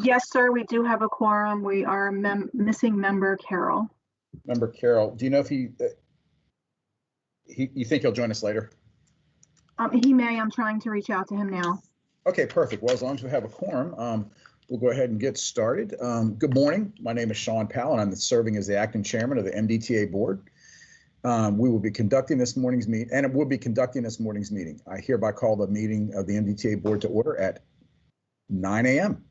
Yes, sir, we do have a quorum. We are missing member Carol. Member Carol, do you know if you think he'll join us later? He may. I'm trying to reach out to him now. Okay, perfect. Well, as long as we have a quorum, we'll go ahead and get started. Good morning. My name is Sean Powell, and I'm serving as the acting chairman of the MDTA board. We will be conducting this morning's meeting, and it will be conducting this morning's meeting. I hereby call the meeting of the MDTA board to order at 9 a.m.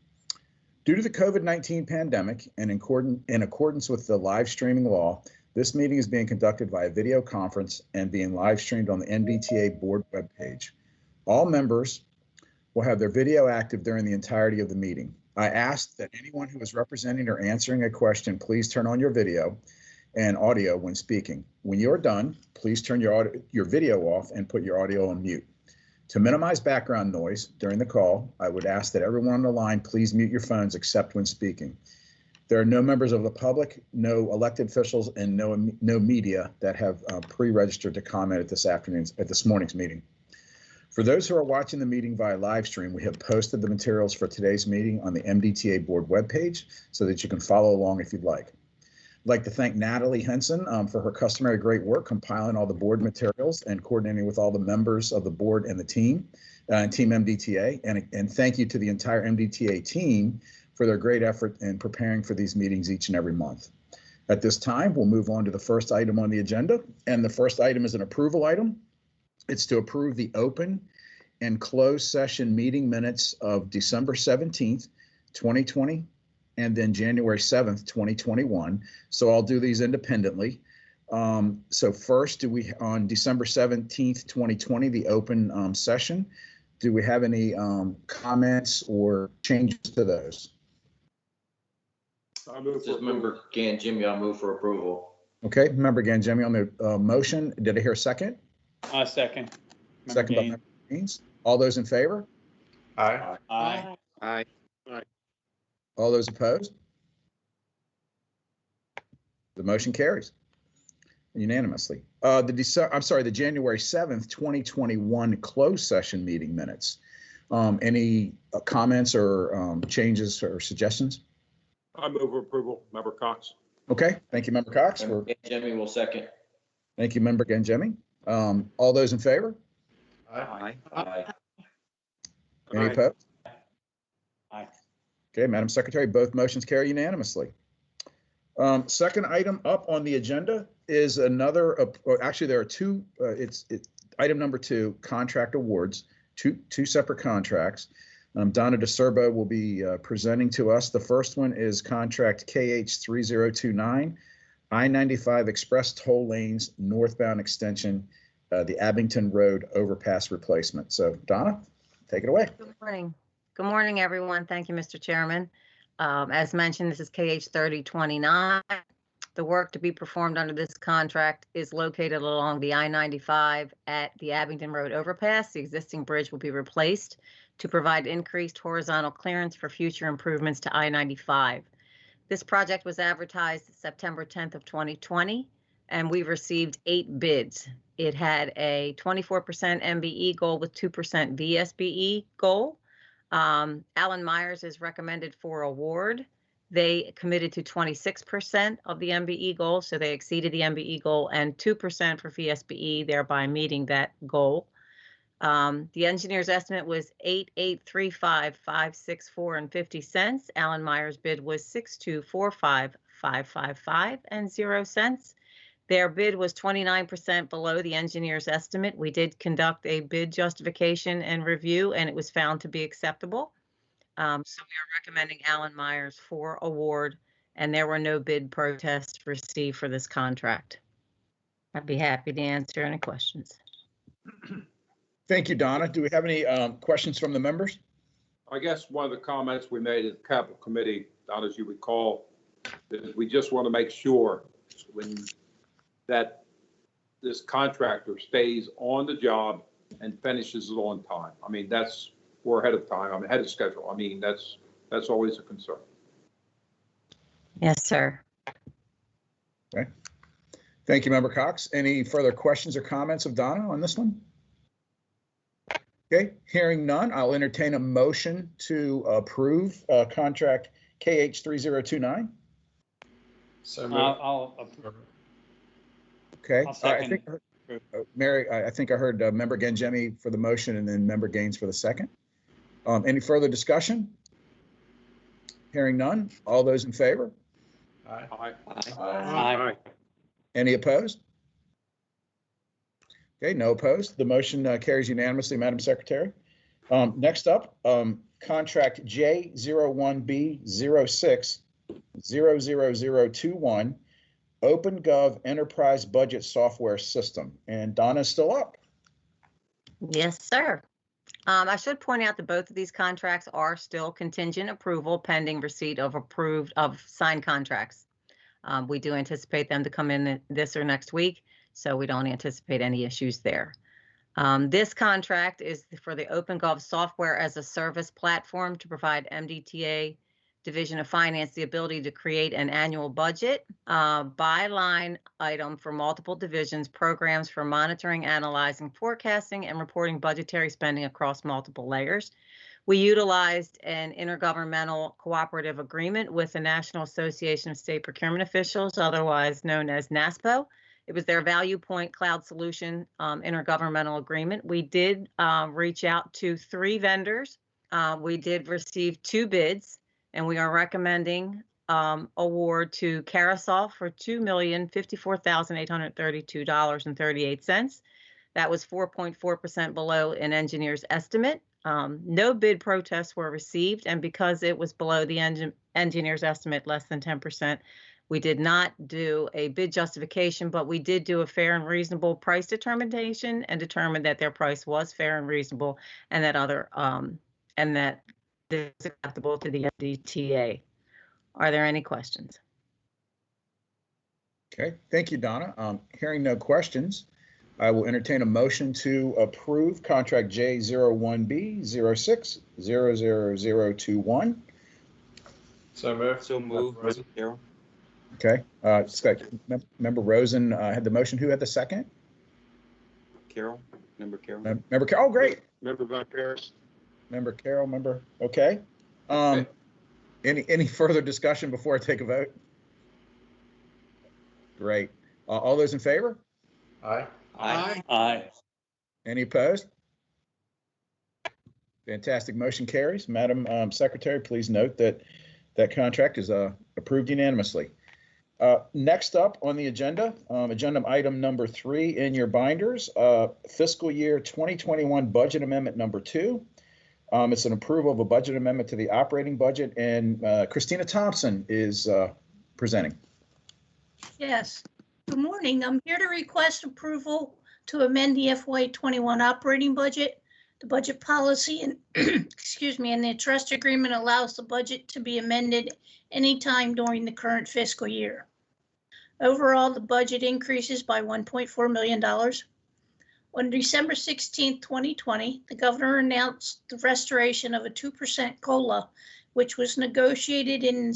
Due to the COVID-19 pandemic and in accordance with the live streaming law, this meeting is being conducted via video conference and being live streamed on the MDTA board webpage. All members will have their video active during the entirety of the meeting. I ask that anyone who is representing or answering a question, please turn on your video and audio when speaking. When you're done, please turn your video off and put your audio on mute. To minimize background noise during the call, I would ask that everyone on the line please mute your phones except when speaking. There are no members of the public, no elected officials, and no media that have pre-registered to comment at this morning's meeting. For those who are watching the meeting via live stream, we have posted the materials for today's meeting on the MDTA board webpage so that you can follow along if you'd like. I'd like to thank Natalie Henson for her customary great work compiling all the board materials and coordinating with all the members of the board and the team, Team MDTA. And thank you to the entire MDTA team for their great effort in preparing for these meetings each and every month. At this time, we'll move on to the first item on the agenda. And the first item is an approval item. It's to approve the open and closed session meeting minutes of December 17th, 2020. And then January 7th, 2021. So I'll do these independently. So first, on December 17th, 2020, the open session, do we have any comments or changes to those? This is Member Gangemi. I'll move for approval. Okay, Member Gangemi on the motion. Did I hear a second? Second. Second by Member Gaines. All those in favor? Aye. Aye. Aye. All those opposed? The motion carries unanimously. The January 7th, 2021 closed session meeting minutes. Any comments or changes or suggestions? I move approval. Member Cox. Okay, thank you, Member Cox. Gangemi will second. Thank you, Member Gangemi. All those in favor? Aye. Aye. Any opposed? Aye. Okay, Madam Secretary, both motions carry unanimously. Second item up on the agenda is another, actually there are two, it's item number 2, contract awards, two separate contracts. Donna DeSerbo will be presenting to us. The first one is contract KH3029, I-95 Express Toll Lanes Northbound Extension, the Abington Road Overpass Replacement. So Donna, take it away. Good morning. Good morning, everyone. Thank you, Mr. Chairman. As mentioned, this is KH3029. The work to be performed under this contract is located along the I-95 at the Abington Road Overpass. The existing bridge will be replaced to provide increased horizontal clearance for future improvements to I-95. This project was advertised September 10th of 2020, and we received 8 bids. It had a 24% MBE goal with 2% VSBE goal. Allen Myers is recommended for award. They committed to 26% of the MBE goal, so they exceeded the MBE goal, and 2% for VSBE, thereby meeting that goal. The engineer's estimate was $8,835,564.50. Allen Myers' bid was $6,245,555.00. Their bid was 29% below the engineer's estimate. We did conduct a bid justification and review, and it was found to be acceptable. So we are recommending Allen Myers for award, and there were no bid protests received for this contract. I'd be happy to answer any questions. Thank you, Donna. Do we have any questions from the members? I guess one of the comments we made at the Capital Committee, Don, as you recall, is we just want to make sure that this contractor stays on the job and finishes it on time. I mean, we're ahead of time. I'm ahead of schedule. I mean, that's always a concern. Yes, sir. Okay. Thank you, Member Cox. Any further questions or comments of Donna on this one? Okay, hearing none, I'll entertain a motion to approve contract KH 3029. So moved. I'll approve. Okay. I'll second. I think, Mary, I think I heard Member Gangemi for the motion and then Member Gaines for the second. Any further discussion? Hearing none. All those in favor? Aye. Aye. Any opposed? Okay, no opposed. The motion carries unanimously, Madam Secretary. Next up, contract J01B06-00021, OpenGov Enterprise Budget Software System. And Donna's still up. Yes, sir. I should point out that both of these contracts are still contingent approval pending receipt of signed contracts. We do anticipate them to come in this or next week, so we don't anticipate any issues there. This contract is for the OpenGov Software as a Service platform to provide MDTA Division of Finance the ability to create an annual budget by line item for multiple divisions, programs for monitoring, analyzing, forecasting, and reporting budgetary spending across multiple layers. We utilized an intergovernmental cooperative agreement with the National Association of State Procurement Officials, otherwise known as NASPO. It was their Value Point Cloud Solution intergovernmental agreement. We did reach out to 3 vendors. We did receive 2 bids, and we are recommending award to Carousel for $2,054,832.38. That was 4.4% below an engineer's estimate. No bid protests were received, and because it was below the engineer's estimate, less than 10%, we did not do a bid justification, but we did do a fair and reasonable price determination and determined that their price was fair and reasonable, and that this is acceptable to the MDTA. Are there any questions? Okay, thank you, Donna. Hearing no questions, I will entertain a motion to approve contract J01B06-00021. So moved. So moved, Carol. Okay, Member Rosen had the motion. Who had the second? Carol, Member Carol. Member Carol. Oh, great. Member Von Paris. Member Carol, okay. Any further discussion before I take a vote? Great. All those in favor? Aye. Aye. Any opposed? Fantastic. Motion carries. Madam Secretary, please note that that contract is approved unanimously. Next up on the agenda, agenda item number 3 in your binders, fiscal year 2021 budget amendment number 2. It's an approval of a budget amendment to the operating budget, and Christina Thompson is presenting. Yes. Good morning. I'm here to request approval to amend the FY21 operating budget. The budget policy and excuse me, and the trust agreement allows the budget to be amended anytime during the current fiscal year. Overall, the budget increases by $1.4 million. On December 16, 2020, the governor announced the restoration of a 2% COLA, which was negotiated in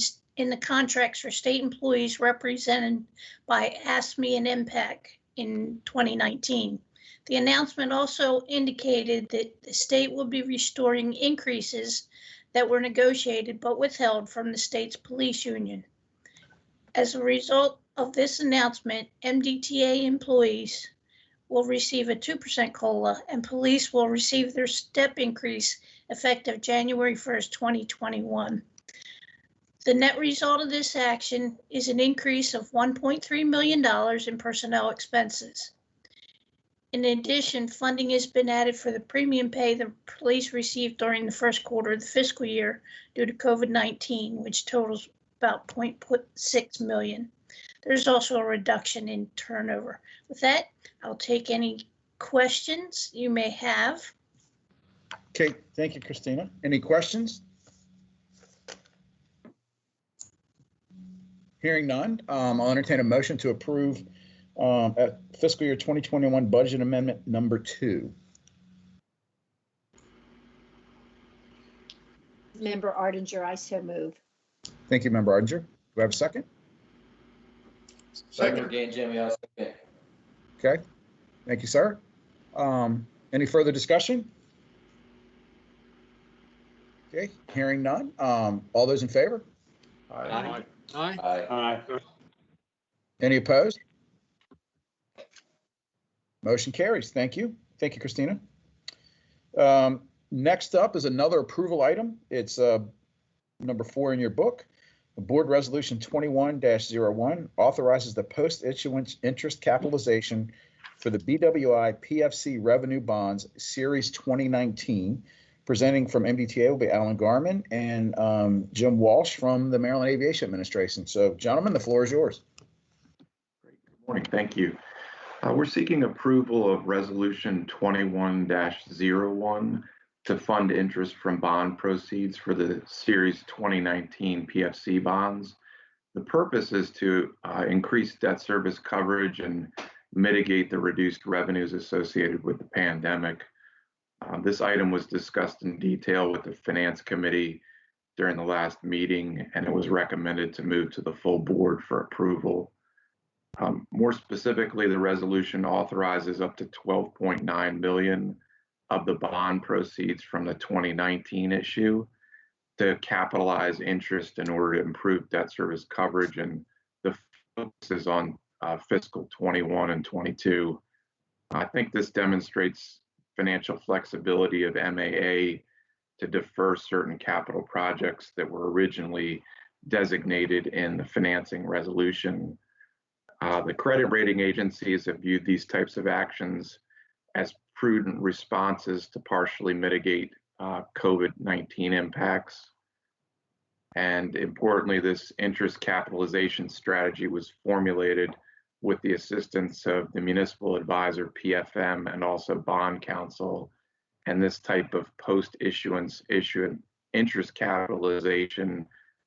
the contracts for state employees represented by ASME and MPAC in 2019. The announcement also indicated that the state will be restoring increases that were negotiated but withheld from the state's police union. As a result of this announcement, MDTA employees will receive a 2% COLA and police will receive their step increase effective January 1st, 2021. The net result of this action is an increase of $1.3 million in personnel expenses. In addition, funding has been added for the premium pay the police received during the first quarter of the fiscal year due to COVID-19, which totals about $0.6 million. There's also a reduction in turnover. With that, I'll take any questions you may have. Okay, thank you, Christina. Any questions? Hearing none, I'll entertain a motion to approve at fiscal year 2021 budget amendment number 2. Member Ardinger, I so move. Thank you, Member Ardinger. Do I have a second? Second. Again, Jimmy, I'll second. Okay, thank you, sir. Any further discussion? Okay, hearing none. All those in favor? Aye. Aye. Aye. Any opposed? Motion carries. Thank you. Thank you, Christina. Next up is another approval item. It's number 4 in your book. The Board Resolution 21-01 authorizes the post-issuance interest capitalization for the BWI PFC Revenue Bonds Series 2019. Presenting from MDTA will be Alan Garman and Jim Walsh from the Maryland Aviation Administration. So, gentlemen, the floor is yours. Great. Good morning. Thank you. We're seeking approval of Resolution 21-01 to fund interest from bond proceeds for the Series 2019 PFC bonds. The purpose is to increase debt service coverage and mitigate the reduced revenues associated with the pandemic. This item was discussed in detail with the Finance Committee during the last meeting, and it was recommended to move to the full board for approval. More specifically, the resolution authorizes up to $12.9 million of the bond proceeds from the 2019 issue to capitalize interest in order to improve debt service coverage, and the focus is on fiscal 21 and 22. I think this demonstrates financial flexibility of MAA to defer certain capital projects that were originally designated in the financing resolution. The credit rating agencies have viewed these types of actions as prudent responses to partially mitigate COVID-19 impacts. And importantly, this interest capitalization strategy was formulated with the assistance of the municipal advisor, PFM, and also bond counsel. And this type of post-issuance interest capitalization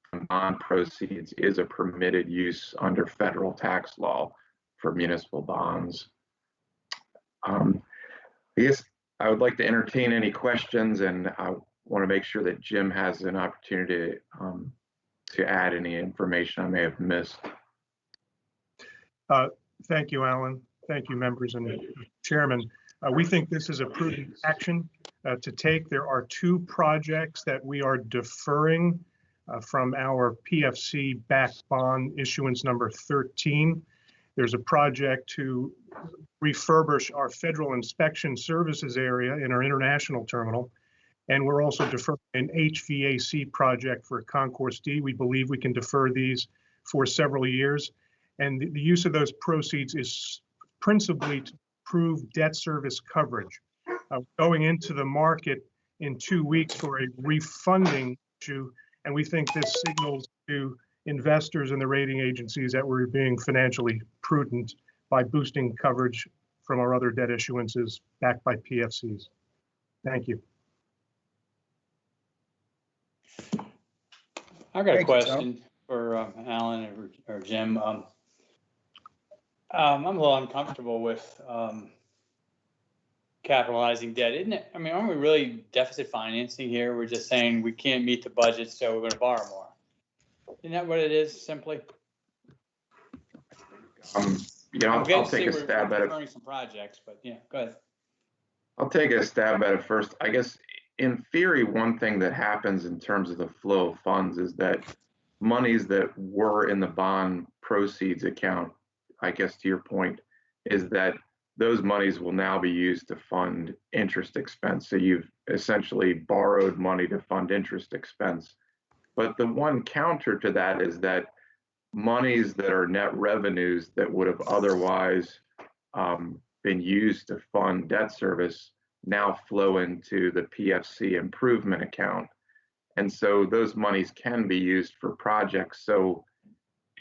from bond proceeds is a permitted use under federal tax law for municipal bonds. I guess I would like to entertain any questions, and I want to make sure that Jim has an opportunity to add any information I may have missed. Thank you, Alan. Thank you, members and Chairman. We think this is a prudent action to take. There are 2 projects that we are deferring from our PFC backed bond issuance number 13. There's a project to refurbish our Federal Inspection Services area in our international terminal. And we're also deferring an HVAC project for Concourse D. We believe we can defer these for several years. And the use of those proceeds is principally to improve debt service coverage. Going into the market in 2 weeks for a refunding issue, and we think this signals to investors and the rating agencies that we're being financially prudent by boosting coverage from our other debt issuances backed by PFCs. Thank you. I got a Thank you, question for Alan or Jim. I'm a little uncomfortable with capitalizing debt, isn't it? I mean, aren't we really deficit financing here? We're just saying we can't meet the budget, so we're going to borrow more. Isn't that what it is, simply? Yeah, I'll take a stab at it. Some projects, but yeah, go ahead. I'll take a stab at it first. I guess in theory, one thing that happens in terms of the flow of funds is that monies that were in the bond proceeds account, I guess to your point, is that those monies will now be used to fund interest expense. So you've essentially borrowed money to fund interest expense. But the one counter to that is that monies that are net revenues that would have otherwise been used to fund debt service now flow into the PFC improvement account. And so those monies can be used for projects. So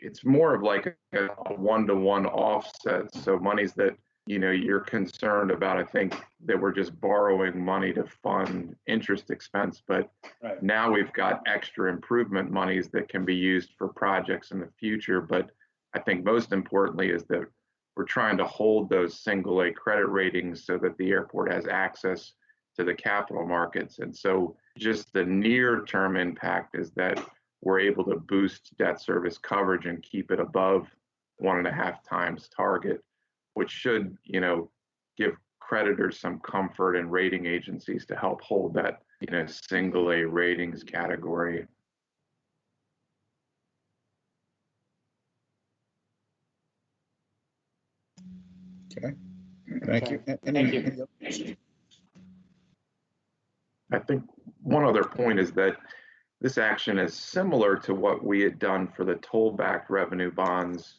it's more of like a one-to-one offset. So monies that, you know, you're concerned about, I think that we're just borrowing money to fund interest expense, but right. Now we've got extra improvement monies that can be used for projects in the future. But I think most importantly is that we're trying to hold those single A credit ratings so that the airport has access to the capital markets. And so just the near term impact is that we're able to boost debt service coverage and keep it above 1.5 times target, which should, you know, give creditors some comfort and rating agencies to help hold that single A ratings category. Okay, thank you. Thank you. Any other questions? I think one other point is that this action is similar to what we had done for the tollback revenue bonds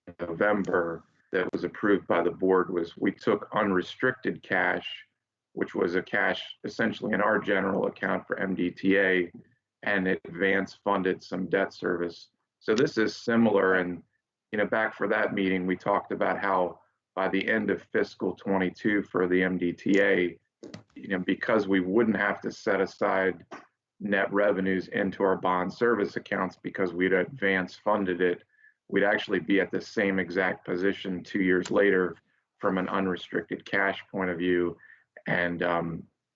in November that was approved by the board. Was we took unrestricted cash, which was a cash essentially in our general account for MDTA, and it advance funded some debt service. So this is similar. And, back for that meeting, we talked about how by the end of fiscal 22 for the MDTA, because we wouldn't have to set aside net revenues into our bond service accounts because we'd advance funded it, we'd actually be at the same exact position 2 years later from an unrestricted cash point of view. And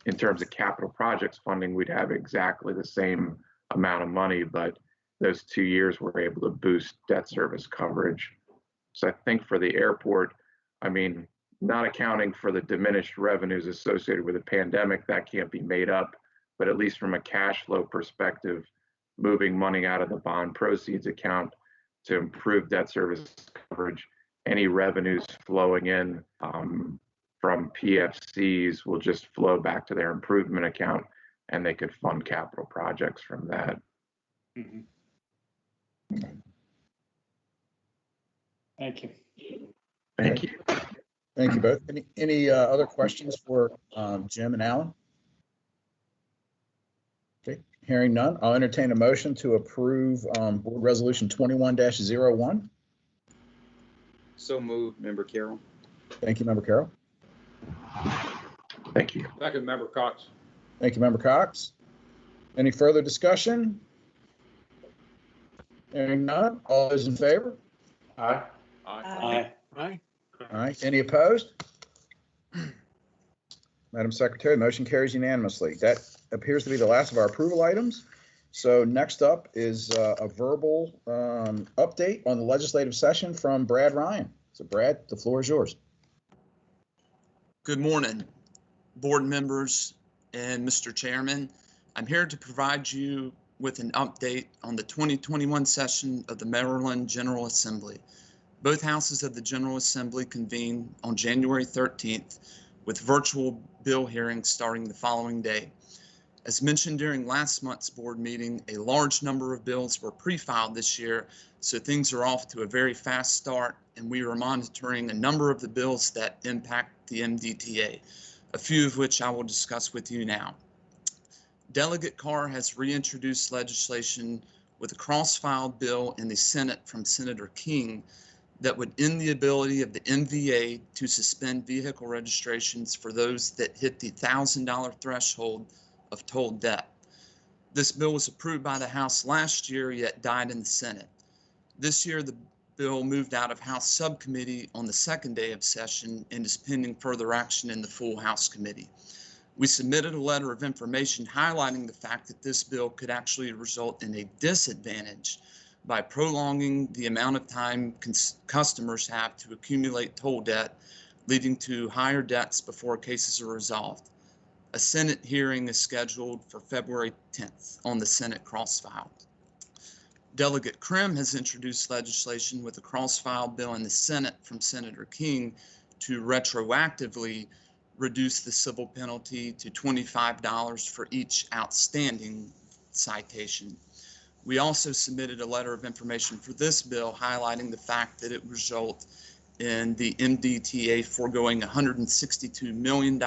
in terms of capital projects funding, we'd have exactly the same amount of money, but those 2 years were able to boost debt service coverage. So I think for the airport, not accounting for the diminished revenues associated with the pandemic, that can't be made up. But at least from a cash flow perspective, moving money out of the bond proceeds account to improve debt service coverage, any revenues flowing in from PFCs will just flow back to their improvement account, and they could fund capital projects from that. Mhm. Thank you. Thank you. Thank you both. Any other questions for Jim and Alan? Okay, hearing none, I'll entertain a motion to approve Board Resolution 21-01. So moved, Member Carroll. Thank you, Member Carroll. Thank you. Second, Member Cox. Thank you, Member Cox. Any further discussion? Hearing none, all those in favor? Aye. Aye. Aye. All right, any opposed? Madam Secretary, motion carries unanimously. That appears to be the last of our approval items. So next up is a verbal update on the legislative session from Brad Ryan. So Brad, the floor is yours. Good morning, board members and Mr. Chairman. I'm here to provide you with an update on the 2021 session of the Maryland General Assembly. Both houses of the General Assembly convened on January 13th with virtual bill hearings starting the following day. As mentioned during last month's board meeting, a large number of bills were pre-filed this year, so things are off to a very fast start, and we are monitoring a number of the bills that impact the MDTA, a few of which I will discuss with you now. Delegate Carr has reintroduced legislation with a cross-filed bill in the Senate from Senator King that would end the ability of the MVA to suspend vehicle registrations for those that hit the $1,000 threshold of toll debt. This bill was approved by the House last year, yet died in the Senate. This year, the bill moved out of House subcommittee on the second day of session and is pending further action in the full House committee. We submitted a letter of information highlighting the fact that this bill could actually result in a disadvantage by prolonging the amount of time customers have to accumulate toll debt, leading to higher debts before cases are resolved. A Senate hearing is scheduled for February 10th on the Senate cross-file. Delegate Krim has introduced legislation with a cross-file bill in the Senate from Senator King to retroactively reduce the civil penalty to $25 for each outstanding citation. We also submitted a letter of information for this bill highlighting the fact that it would result in the MDTA foregoing $162 million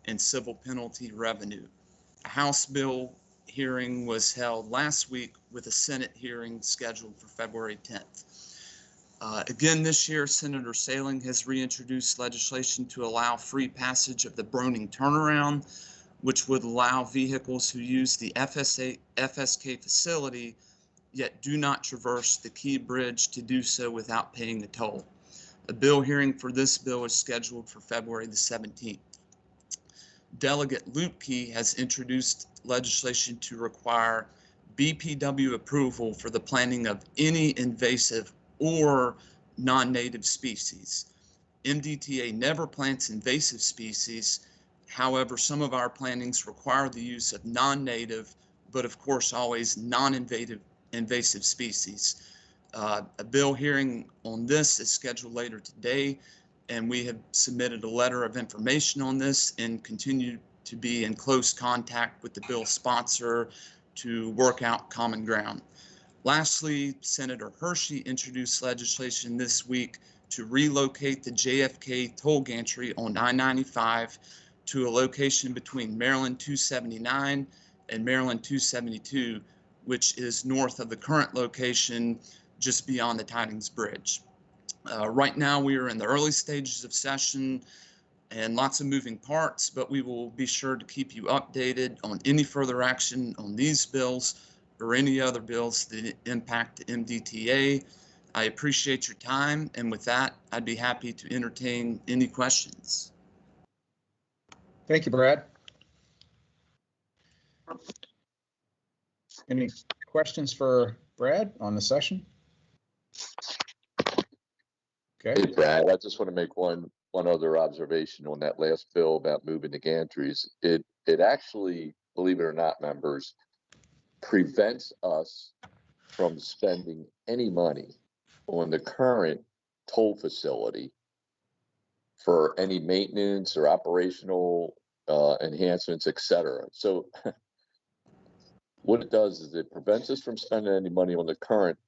in civil penalty revenue. A House bill hearing was held last week with a Senate hearing scheduled for February 10th. Again, this year, Senator Saling has reintroduced legislation to allow free passage of the Broning turnaround, which would allow vehicles who use the FSK facility yet do not traverse the Key Bridge to do so without paying a toll. A bill hearing for this bill is scheduled for February the 17th. Delegate Lupke has introduced legislation to require BPW approval for the planting of any invasive or non-native species. MDTA never plants invasive species, However, some of our plantings require the use of non-native, but of course always non-invasive species. A bill hearing on this is scheduled later today, and we have submitted a letter of information on this and continue to be in close contact with the bill sponsor to work out common ground. Lastly, Senator Hershey introduced legislation this week to relocate the JFK toll gantry on I-95 to a location between Maryland 279 and Maryland 272, which is north of the current location just beyond the Tidings Bridge. Right now, we are in the early stages of session and lots of moving parts, but we will be sure to keep you updated on any further action on these bills or any other bills that impact the MDTA. I appreciate your time, and with that, I'd be happy to entertain any questions. Thank you, Brad. Any questions for Brad on the session? Okay. Hey, Brad, I just want to make one other observation on that last bill about moving the gantries. It actually, believe it or not, members, prevents us from spending any money on the current toll facility for any maintenance or operational enhancements, etc. So what it does is it prevents us from spending any money on the current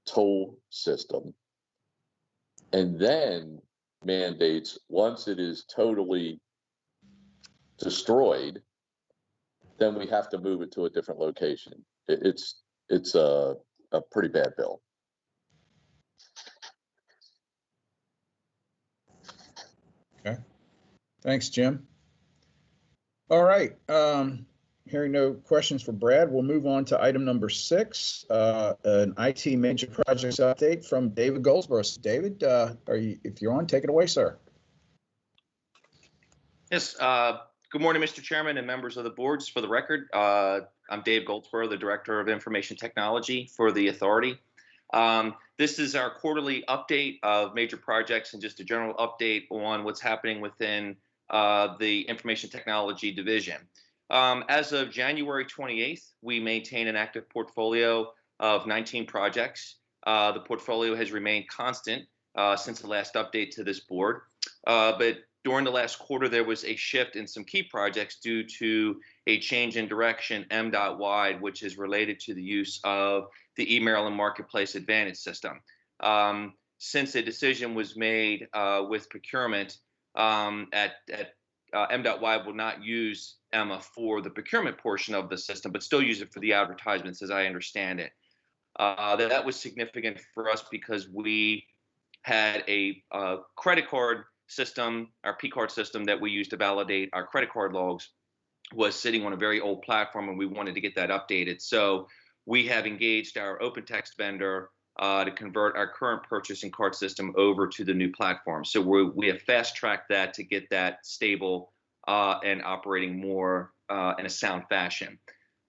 toll system, and then mandates once it is totally destroyed, then we have to move it to a different location. It's a pretty bad bill. Okay. Thanks, Jim. All right. Hearing no questions for Brad, we'll move on to item number 6, an IT major projects update from David Goldsboro. So David, if you're on, take it away, sir. Yes. Good morning, Mr. Chairman and members of the board. Just for the record, I'm Dave Goldsboro, the Director of Information Technology for the Authority. This is our quarterly update of major projects and just a general update on what's happening within the Information Technology Division. As of January 28th, we maintain an active portfolio of 19 projects. The portfolio has remained constant since the last update to this board. But during the last quarter, there was a shift in some key projects due to a change in direction MDOT-wide, which is related to the use of the eMaryland Marketplace Advantage system. Since a decision was made with procurement MDOT-wide will not use Emma for the procurement portion of the system, but still use it for the advertisements, as I understand it. That was significant for us because we had a credit card system, our P-card system that we use to validate our credit card logs was sitting on a very old platform, and we wanted to get that updated. So we have engaged our open text vendor to convert our current purchasing card system over to the new platform. So we have fast-tracked that to get that stable and operating more in a sound fashion.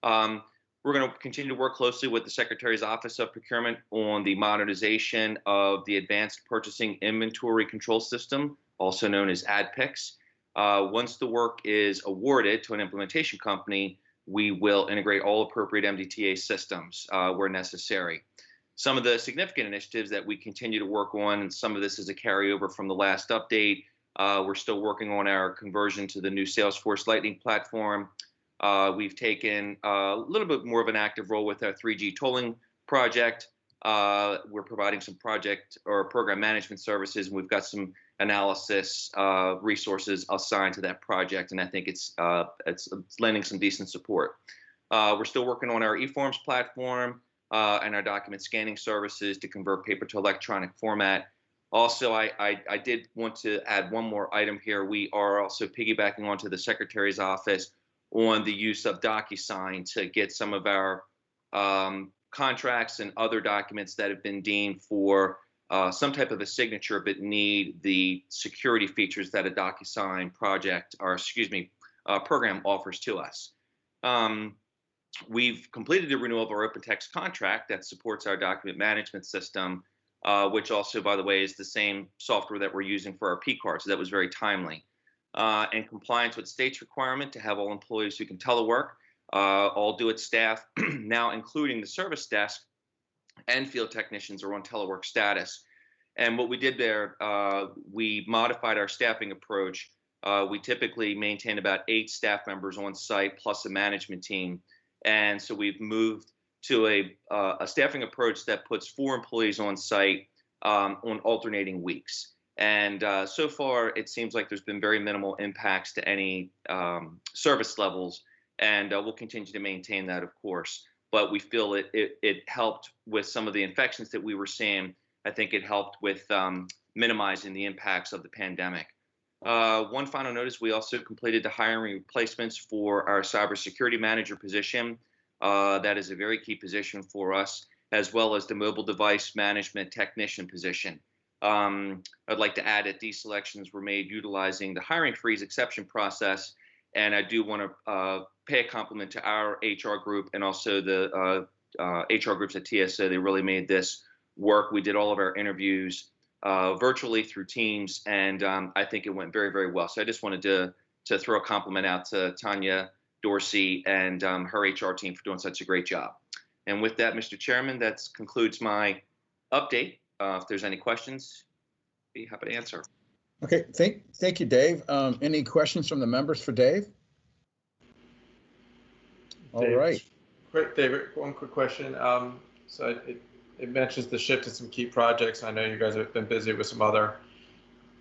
We're going to continue to work closely with the Secretary's Office of Procurement on the modernization of the Advanced Purchasing Inventory Control System, also known as ADPICS. Once the work is awarded to an implementation company, we will integrate all appropriate MDTA systems where necessary. Some of the significant initiatives that we continue to work on, and some of this is a carryover from the last update, we're still working on our conversion to the new Salesforce Lightning platform. We've taken a little bit more of an active role with our 3G tolling project. We're providing some project or program management services, and we've got some analysis resources assigned to that project, and I think it's lending some decent support. We're still working on our eForms platform and our document scanning services to convert paper to electronic format. Also, I did want to add one more item here. We are also piggybacking onto the Secretary's office on the use of DocuSign to get some of our contracts and other documents that have been deemed for some type of a signature but need the security features that a DocuSign project, or excuse me, program offers to us. We've completed the renewal of our OpenText contract that supports our document management system, which also, by the way, is the same software that we're using for our P-card, so that was very timely. and compliance with state's requirement to have all employees who can telework, all do it staff, now including the service desk and field technicians are on telework status. And what we did there, we modified our staffing approach. We typically maintain about 8 staff members on site plus a management team. And so we've moved to a staffing approach that puts 4 employees on site on alternating weeks. And so far, it seems like there's been very minimal impacts to any service levels. And we'll continue to maintain that, of course. But we feel it helped with some of the infections that we were seeing. I think it helped with minimizing the impacts of the pandemic. One final note is we also completed the hiring replacements for our cybersecurity manager position. That is a very key position for us, as well as the mobile device management technician position. I'd like to add that these selections were made utilizing the hiring freeze exception process. And I do want to pay a compliment to our HR group and also the HR groups at TSA. They really made this work. We did all of our interviews virtually through Teams, and I think it went very, very well. So I just wanted to throw a compliment out to Tanya Dorsey and her HR team for doing such a great job. And with that, Mr. Chairman, that concludes my update. If there's any questions, be happy to answer. Okay, thank you, Dave. Any questions from the members for Dave? All right. Quick, David, one quick question. So it mentions the shift to some key projects. I know you guys have been busy with some other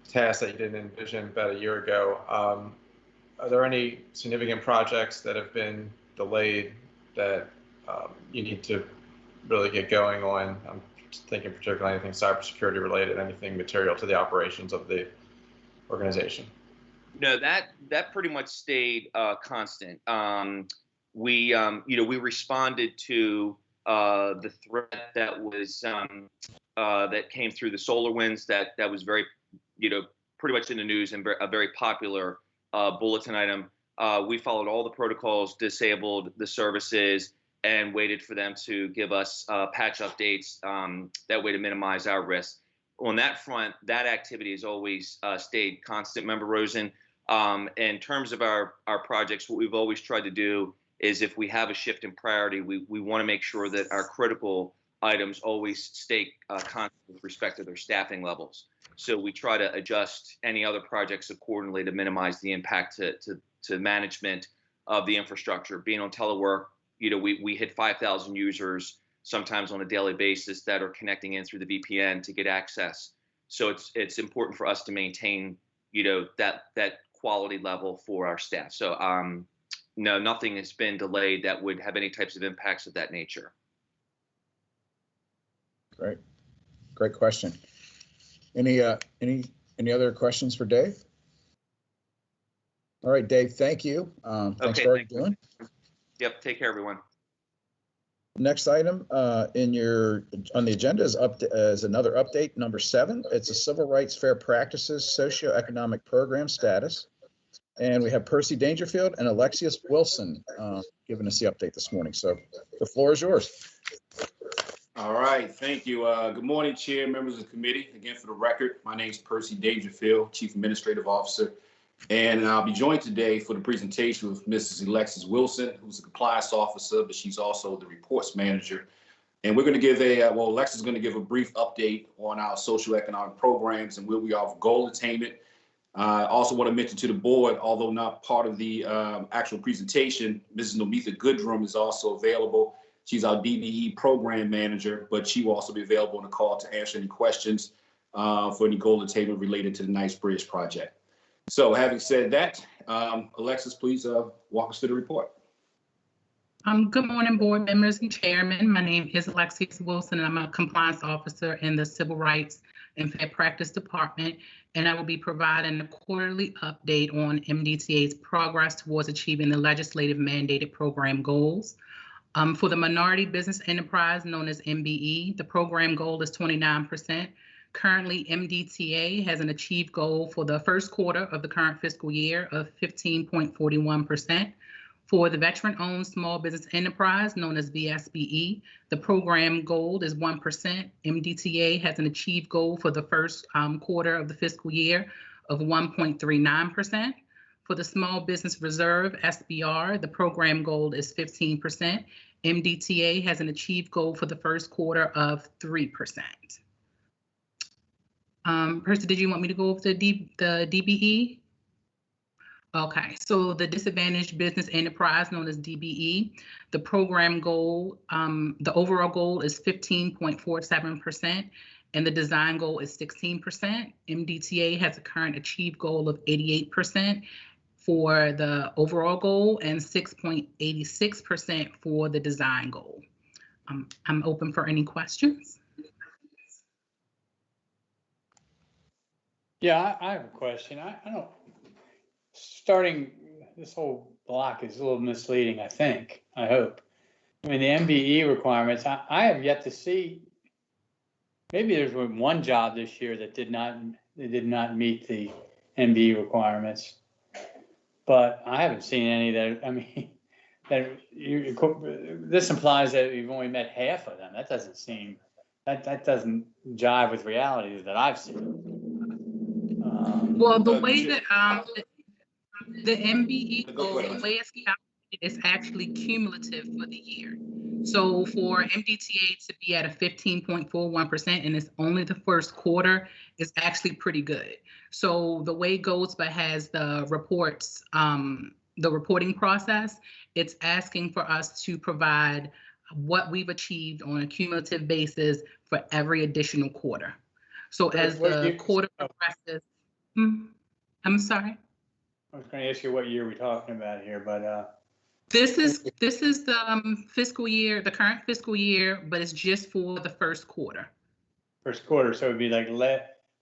tasks that you didn't envision about a year ago. Are there any significant projects that have been delayed that you need to really get going on? I'm thinking particularly anything cybersecurity related, anything material to the operations of the organization. No, that pretty much stayed constant. We responded to the threat that was that came through the solar winds. That was very, pretty much in the news and a very popular bulletin item. We followed all the protocols, disabled the services, and waited for them to give us patch updates. That way to minimize our risk. On that front, that activity has always stayed constant, Member Rosen. In terms of our projects, what we've always tried to do is if we have a shift in priority, we want to make sure that our critical items always stay constant with respect to their staffing levels. So we try to adjust any other projects accordingly to minimize the impact to management of the infrastructure. Being on telework, we hit 5,000 users sometimes on a daily basis that are connecting in through the VPN to get access. So it's important for us to maintain, that quality level for our staff. So no, nothing has been delayed that would have any types of impacts of that nature. Great question. Any other questions for Dave? All right, Dave, thank you. Thanks for all you're doing. Yep, take care, everyone. Next item on the agenda is another update, number 7. It's a Civil Rights Fair Practices Socioeconomic Program Status. And we have Percy Dangerfield and Alexius Wilson giving us the update this morning. So the floor is yours. All right, thank you. Good morning, Chair, members of the committee. Again, for the record, my name is Percy Dangerfield, Chief Administrative Officer. And I'll be joined today for the presentation with Mrs. Alexis Wilson, who's a compliance officer, but she's also the reports manager. And we're going to give Alexis is going to give a brief update on our socioeconomic programs and where we are with goal attainment. I also want to mention to the board, although not part of the actual presentation, Mrs. Nomitha Goodrum is also available. She's our DBE program manager, but she will also be available on the call to answer any questions for any goal attainment related to the Nice Bridge project. So having said that, Alexis, please walk us through the report. Good morning, board members and chairman. My name is Alexius Wilson, and I'm a compliance officer in the Civil Rights and Fair Practice Department, and I will be providing a quarterly update on MDTA's progress towards achieving the legislative mandated program goals. For the minority business enterprise known as MBE, the program goal is 29%. Currently, MDTA has an achieved goal for the first quarter of the current fiscal year of 15.41%. For the veteran-owned small business enterprise known as VSBE, the program goal is 1%. MDTA has an achieved goal for the first quarter of the fiscal year of 1.39%. For the Small Business Reserve, SBR, the program goal is 15%. MDTA has an achieved goal for the first quarter of 3%. Percy, did you want me to go over the DBE? Okay, so the Disadvantaged Business Enterprise, known as DBE, the program goal, the overall goal is 15.47%, and the design goal is 16%. MDTA has a current achieved goal of 88% for the overall goal and 6.86% for the design goal. I'm open for any questions. Yeah, I have a question. I don't, starting this whole block is a little misleading, I think, I hope. I mean, the MBE requirements, I have yet to see, maybe there's one job this year that did not meet the MBE requirements, but I haven't seen any that, I mean, this implies that you've only met half of them. That doesn't seem, that doesn't jive with reality that I've seen. Well, the way that the MBE goal, the way it's calculated is actually cumulative for the year. So for MDTA to be at a 15.41% and it's only the first quarter is actually pretty good. So the way GOSBA has the reports, the reporting process, it's asking for us to provide what we've achieved on a cumulative basis for every additional quarter. So as the quarter progresses, I'm sorry. I was going to ask you what year we're talking about here, but this is the fiscal year, the current fiscal year, but it's just for the first quarter. First quarter, so it would be like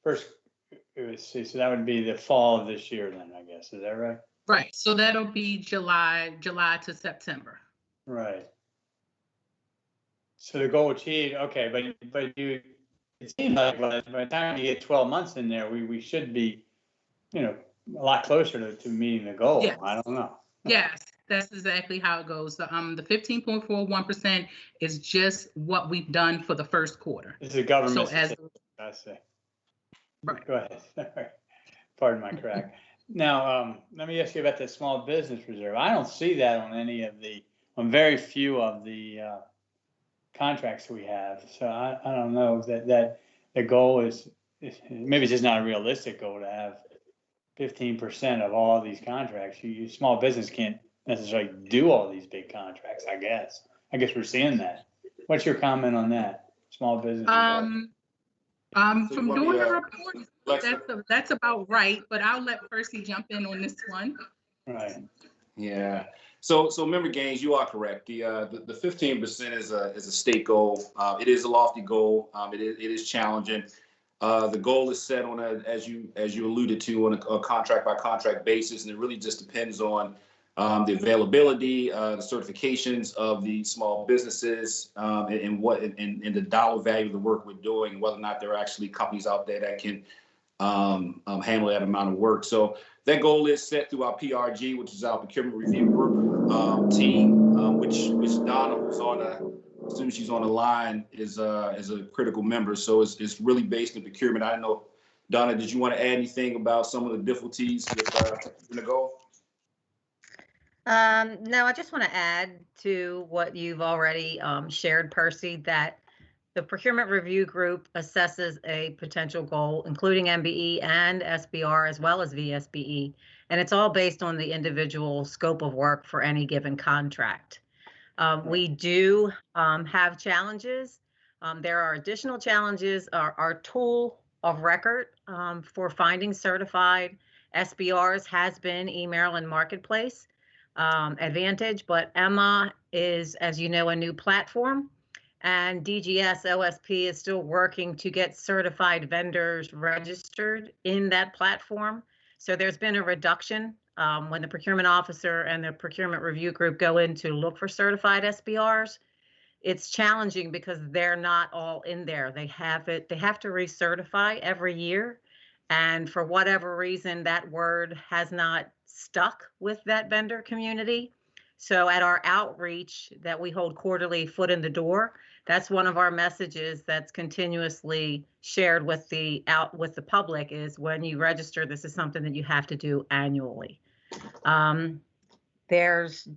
first. Let's see, so that would be the fall of this year, then I guess. Is that right? Right. So that'll be July to September. Right. So the goal achieved. Okay, but you. It seems like by the time you get 12 months in there, we should be, you know, a lot closer to meeting the goal. Yes. I don't know. Yes, that's exactly how it goes. The 15.41% is just what we've done for the first quarter. This is a government. So as I see. Right. Go ahead. Pardon my crack. Now, let me ask you about the Small Business Reserve. I don't see that on very few of the contracts we have. So I don't know that the goal is maybe it's just not a realistic goal to have 15% of all of these contracts. You small business can't necessarily do all these big contracts, I guess. I guess we're seeing that. What's your comment on that? Small business. From doing the report, that's about right, but I'll let Percy jump in on this one. Right. Yeah. So Member Gaines, you are correct. The 15% is a state goal. It is a lofty goal. It is challenging. The goal is set on as you alluded to, on a contract by contract basis, and it really just depends on the availability, the certifications of the small businesses, and the dollar value of the work we're doing, and whether or not there are actually companies out there that can handle that amount of work. So that goal is set through our PRG, which is our procurement review group team, which Donna, who's on as soon as she's on the line, is a critical member. So it's really based in procurement. I don't know, Donna, did you want to add anything about some of the difficulties with the goal? No, I just want to add to what you've already shared, Percy, that the procurement review group assesses a potential goal, including MBE and SBR, as well as VSBE, and it's all based on the individual scope of work for any given contract. We do have challenges. There are additional challenges. Our tool of record for finding certified SBRs has been eMaryland Marketplace Advantage, but Emma is, as you know, a new platform, and DGS OSP is still working to get certified vendors registered in that platform. So there's been a reduction when the procurement officer and the procurement review group go in to look for certified SBRs. It's challenging because they're not all in there. They have to recertify every year. And for whatever reason, that word has not stuck with that vendor community. So at our outreach that we hold quarterly, Foot in the Door, that's one of our messages that's continuously shared with the public is when you register, this is something that you have to do annually. There's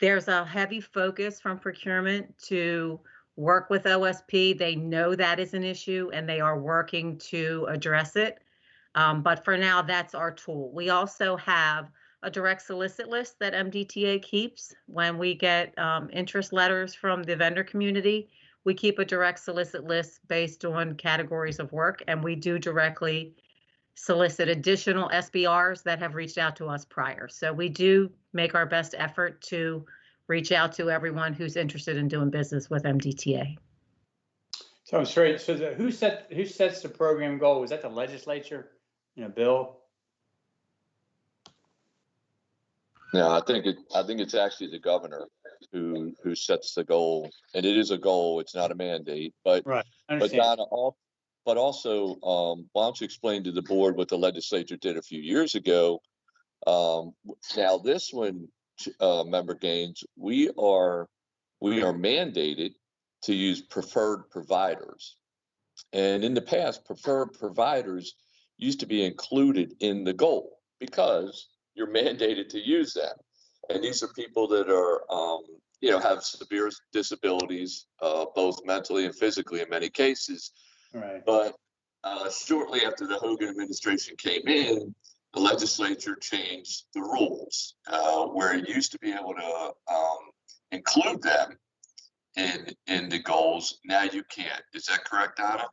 a heavy focus from procurement to work with OSP. They know that is an issue and they are working to address it. But for now, that's our tool. We also have a direct solicit list that MDTA keeps. When we get interest letters from the vendor community, we keep a direct solicit list based on categories of work, and we do directly solicit additional SBRs that have reached out to us prior. So we do make our best effort to reach out to everyone who's interested in doing business with MDTA. So I'm sorry, so who sets the program goal? Was that the legislature, bill? No, I think it's actually the governor who sets the goal, and it is a goal. It's not a mandate, but right. But Donna, but also, why don't you explain to the board what the legislature did a few years ago? Now this one, Member Gaines, we are mandated to use preferred providers, and in the past, preferred providers used to be included in the goal because you're mandated to use them. And these are people that are, have severe disabilities, both mentally and physically in many cases. Right. But shortly after the Hogan administration came in, the legislature changed the rules, where it used to be able to include them in the goals. Now you can't. Is that correct, Donna?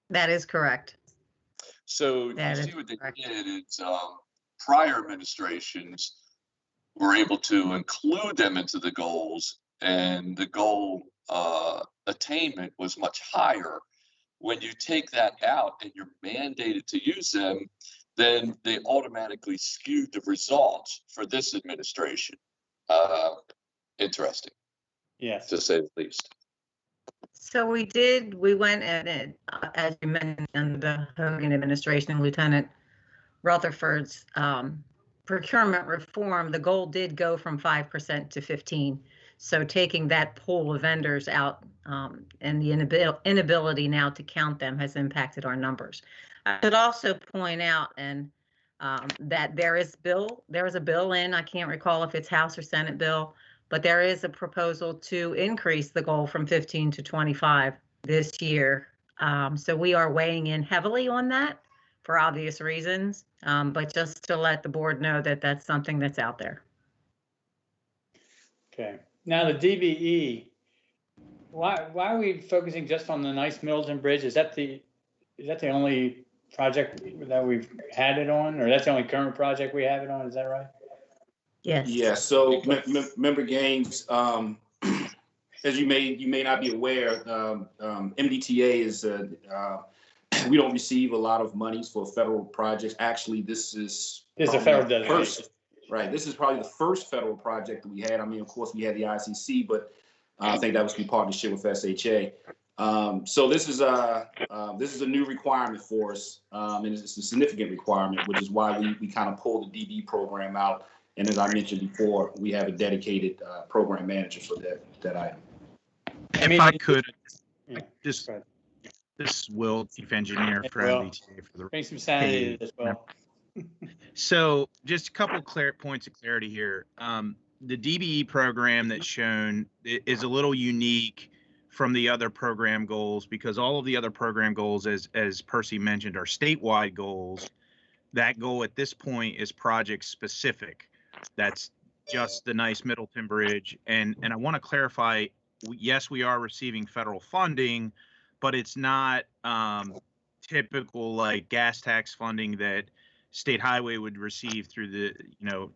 That is correct. So you see what they did is prior administrations were able to include them into the goals, and the goal attainment was much higher. When you take that out and you're mandated to use them, then they automatically skew the results for this administration. Interesting. Yes. To say the least. So we went and as you mentioned, in the Hogan administration, Lieutenant Rutherford's procurement reform, the goal did go from 5% to 15%. So taking that pool of vendors out and the inability now to count them has impacted our numbers. I should also point out that there is a bill in, I can't recall if it's House or Senate bill, but there is a proposal to increase the goal from 15 to 25 this year. So we are weighing in heavily on that for obvious reasons, but just to let the board know that that's something that's out there. Okay. Now the DBE, why are we focusing just on the Nice Middleton Bridge? Is that the only project that we've had it on, or that's the only current project we have it on? Is that right? Yes. Yeah. So, Member Gaines, as you may not be aware, MDTA is we don't receive a lot of monies for federal projects. Actually, this is a federal designation. Right. This is probably the first federal project that we had. I mean, of course, we had the ICC, but I think that was in partnership with SHA. So this is a new requirement for us, and it's a significant requirement, which is why we kind of pulled the DB program out. And as I mentioned before, we have a dedicated program manager for that item. If I could, this is Will, Chief Engineer for MDTA for the bring some sanity as well. So just a couple points of clarity here. The DBE program that's shown is a little unique from the other program goals because all of the other program goals, as Percy mentioned, are statewide goals. That goal at this point is project specific. That's just the Nice Middleton Bridge. And I want to clarify, yes, we are receiving federal funding, but it's not typical like gas tax funding that State Highway would receive through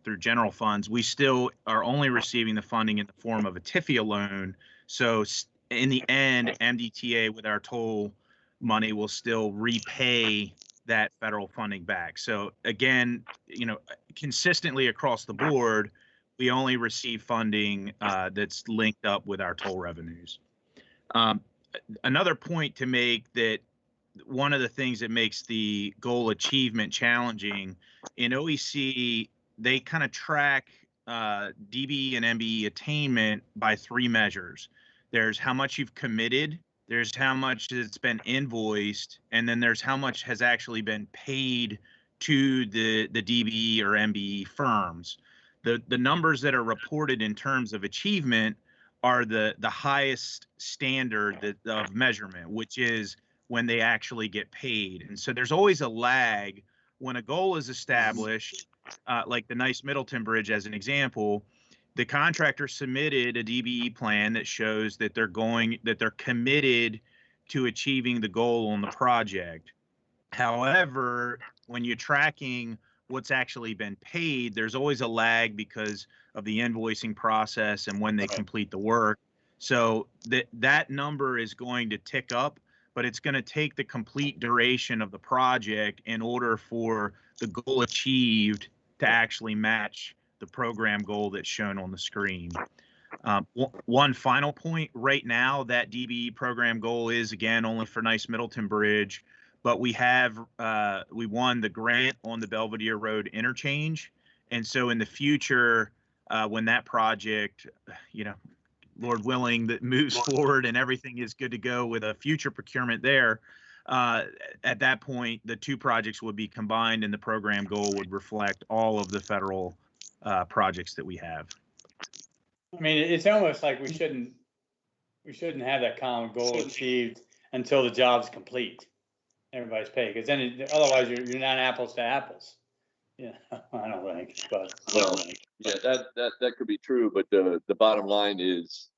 through general funds. We still are only receiving the funding in the form of a TIFIA loan. So in the end, MDTA with our toll money will still repay that federal funding back. So again, consistently across the board, we only receive funding that's linked up with our toll revenues. Another point to make, that one of the things that makes the goal achievement challenging in OEC, they kind of track DB and MBE attainment by 3 measures. There's how much you've committed, there's how much that's been invoiced, and then there's how much has actually been paid to the DBE or MBE firms. The numbers that are reported in terms of achievement are the highest standard of measurement, which is when they actually get paid. And so there's always a lag when a goal is established, like the Nice Middleton Bridge as an example. The contractor submitted a DBE plan that shows that they're committed to achieving the goal on the project. However, when you're tracking what's actually been paid, there's always a lag because of the invoicing process and when they complete the work. So that number is going to tick up, but it's going to take the complete duration of the project in order for the goal achieved to actually match the program goal that's shown on the screen. One final point, right now, that DBE program goal is, again, only for Nice Middleton Bridge, but we won the grant on the Belvedere Road interchange. And so in the future, when that project, Lord willing, that moves forward and everything is good to go with a future procurement there, at that point, the two projects would be combined and the program goal would reflect all of the federal projects that we have. I mean, it's almost like we shouldn't have that common goal achieved until the job's complete. Everybody's paid, because then otherwise you're not apples to apples. Yeah, I don't think. But well, yeah, that could be true, but the bottom line is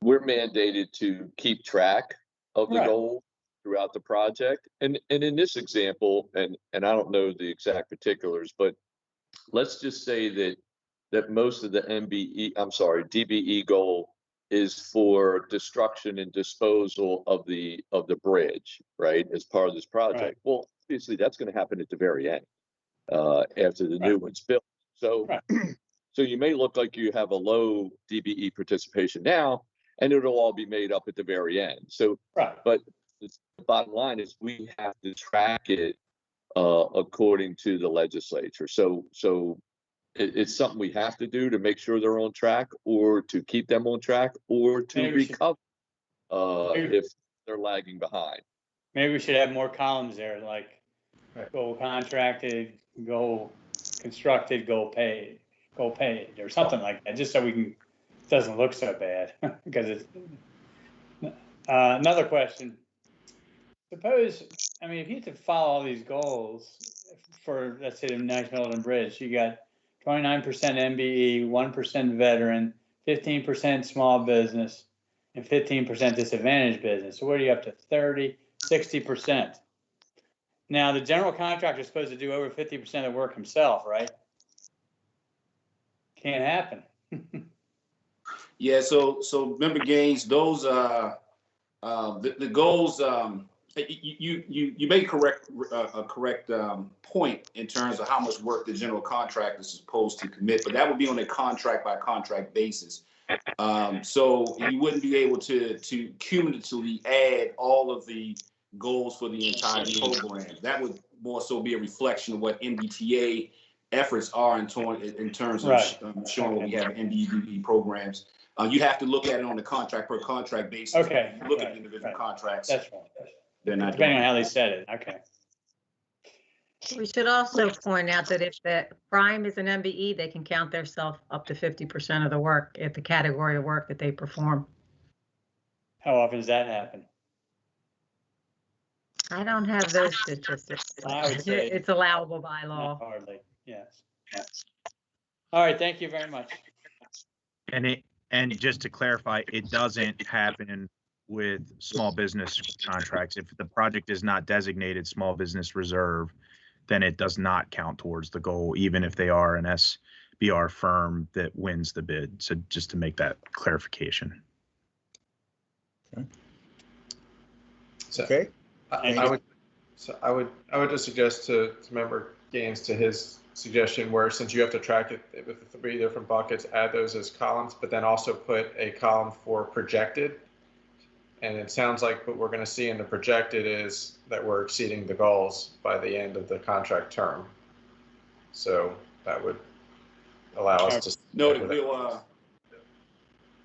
we're mandated to keep track of the goal throughout the project. And in this example, and I don't know the exact particulars, but let's just say that most of the DBE goal is for destruction and disposal of the bridge, right, as part of this project. Right. Well, obviously that's going to happen at the very end, after the new one's built. So, so you may look like you have a low DBE participation now, and it'll all be made up at the very end. So, but the bottom line is we have to track it according to the legislature. So it's something we have to do to make sure they're on track, or to keep them on track, or to recover if they're lagging behind. Maybe we should have more columns there, like goal contracted, goal constructed, goal paid, or something like that, just so it doesn't look so bad. Because it's another question. Suppose, I mean, if you have to follow all these goals for, let's say, the Nice Middleton Bridge, you got 29% MBE, 1% veteran, 15% small business, and 15% disadvantaged business. So what are you up to? 30, 60%. Now, the general contractor is supposed to do over 50% of the work himself, right? Can't happen. Yeah, so member Gaines, those the goals, you made a correct point in terms of how much work the general contractor is supposed to commit, but that would be on a contract by contract basis. So you wouldn't be able to cumulatively add all of the goals for the entire program. That would more so be a reflection of what MDTA efforts are in terms of showing what we have in MDE programs. You have to look at it on a contract per contract basis. Okay. Look at individual contracts. That's right. They're not depending on how they said it. Okay. We should also point out that if the prime is an MBE, they can count themselves up to 50% of the work at the category of work that they perform. How often does that happen? I don't have those statistics. I would say it's allowable by law. Hardly, yes. All right, thank you very much. And just to clarify, it doesn't happen with small business contracts. If the project is not designated small business reserve, then it does not count towards the goal, even if they are an SBR firm that wins the bid. So just to make that clarification. Okay. Okay. I would just suggest to member Gaines, to his suggestion, where since you have to track it with the 3 different buckets, add those as columns, but then also put a column for projected. And it sounds like what we're going to see in the projected is that we're exceeding the goals by the end of the contract term. So that would allow us to. Noted.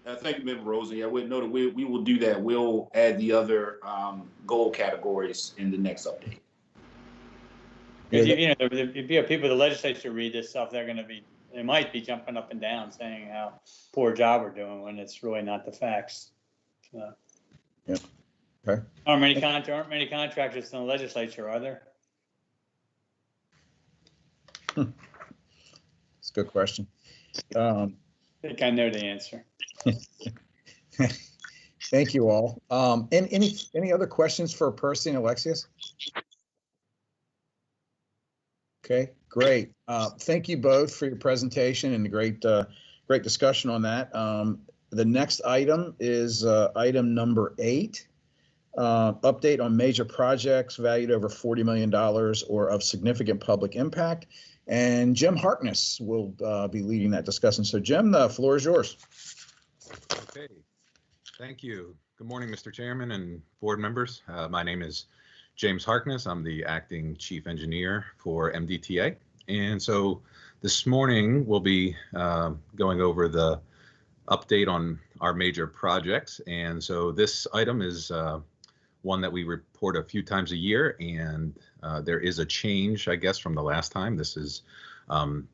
Thank you, Member Rosen. Yeah, we know that we will do that. We'll add the other goal categories in the next update. Because if people in the legislature read this stuff, they might be jumping up and down saying how poor job we're doing when it's really not the facts. So. Yeah. Okay. Aren't many contractors in the legislature, are there? It's a good question. I think I know the answer. Thank you all. Any other questions for Percy and Alexius? Okay, great. Thank you both for your presentation and the great discussion on that. The next item is item number 8, update on major projects valued over $40 million or of significant public impact. And Jim Harkness will be leading that discussion. So Jim, the floor is yours. Okay, thank you. Good morning, Mr. Chairman and board members. My name is James Harkness. I'm the acting chief engineer for MDTA. And so this morning we'll be going over the update on our major projects. And so this item is one that we report a few times a year, and there is a change, I guess, from the last time. This has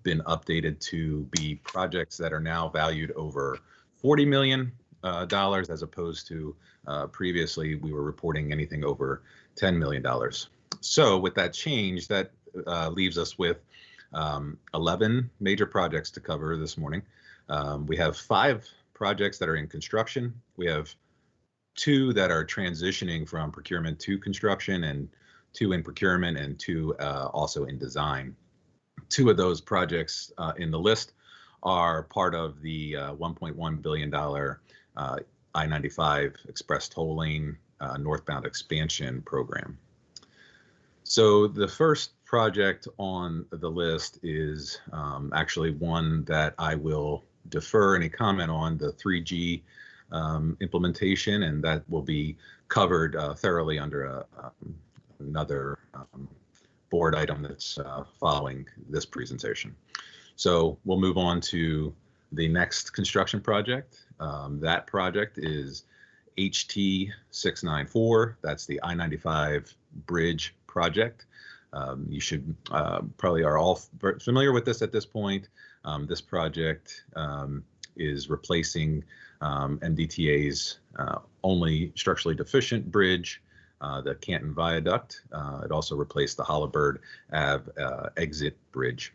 been updated to be projects that are now valued over $40 million as opposed to previously we were reporting anything over $10 million. So with that change, that leaves us with 11 major projects to cover this morning. We have 5 projects that are in construction. We have 2 that are transitioning from procurement to construction, and 2 in procurement, and 2 also in design. 2 of those projects in the list are part of the $1.1 billion I-95 Express Toll Lane northbound expansion program. So the first project on the list is actually one that I will defer any comment on, the 3G implementation, and that will be covered thoroughly under another board item that's following this presentation. So we'll move on to the next construction project. That project is HT 694. That's the I-95 bridge project. You should probably are all familiar with this at this point. This project is replacing MDTA's only structurally deficient bridge, the Canton Viaduct. It also replaced the Hollowbird Ave exit bridge.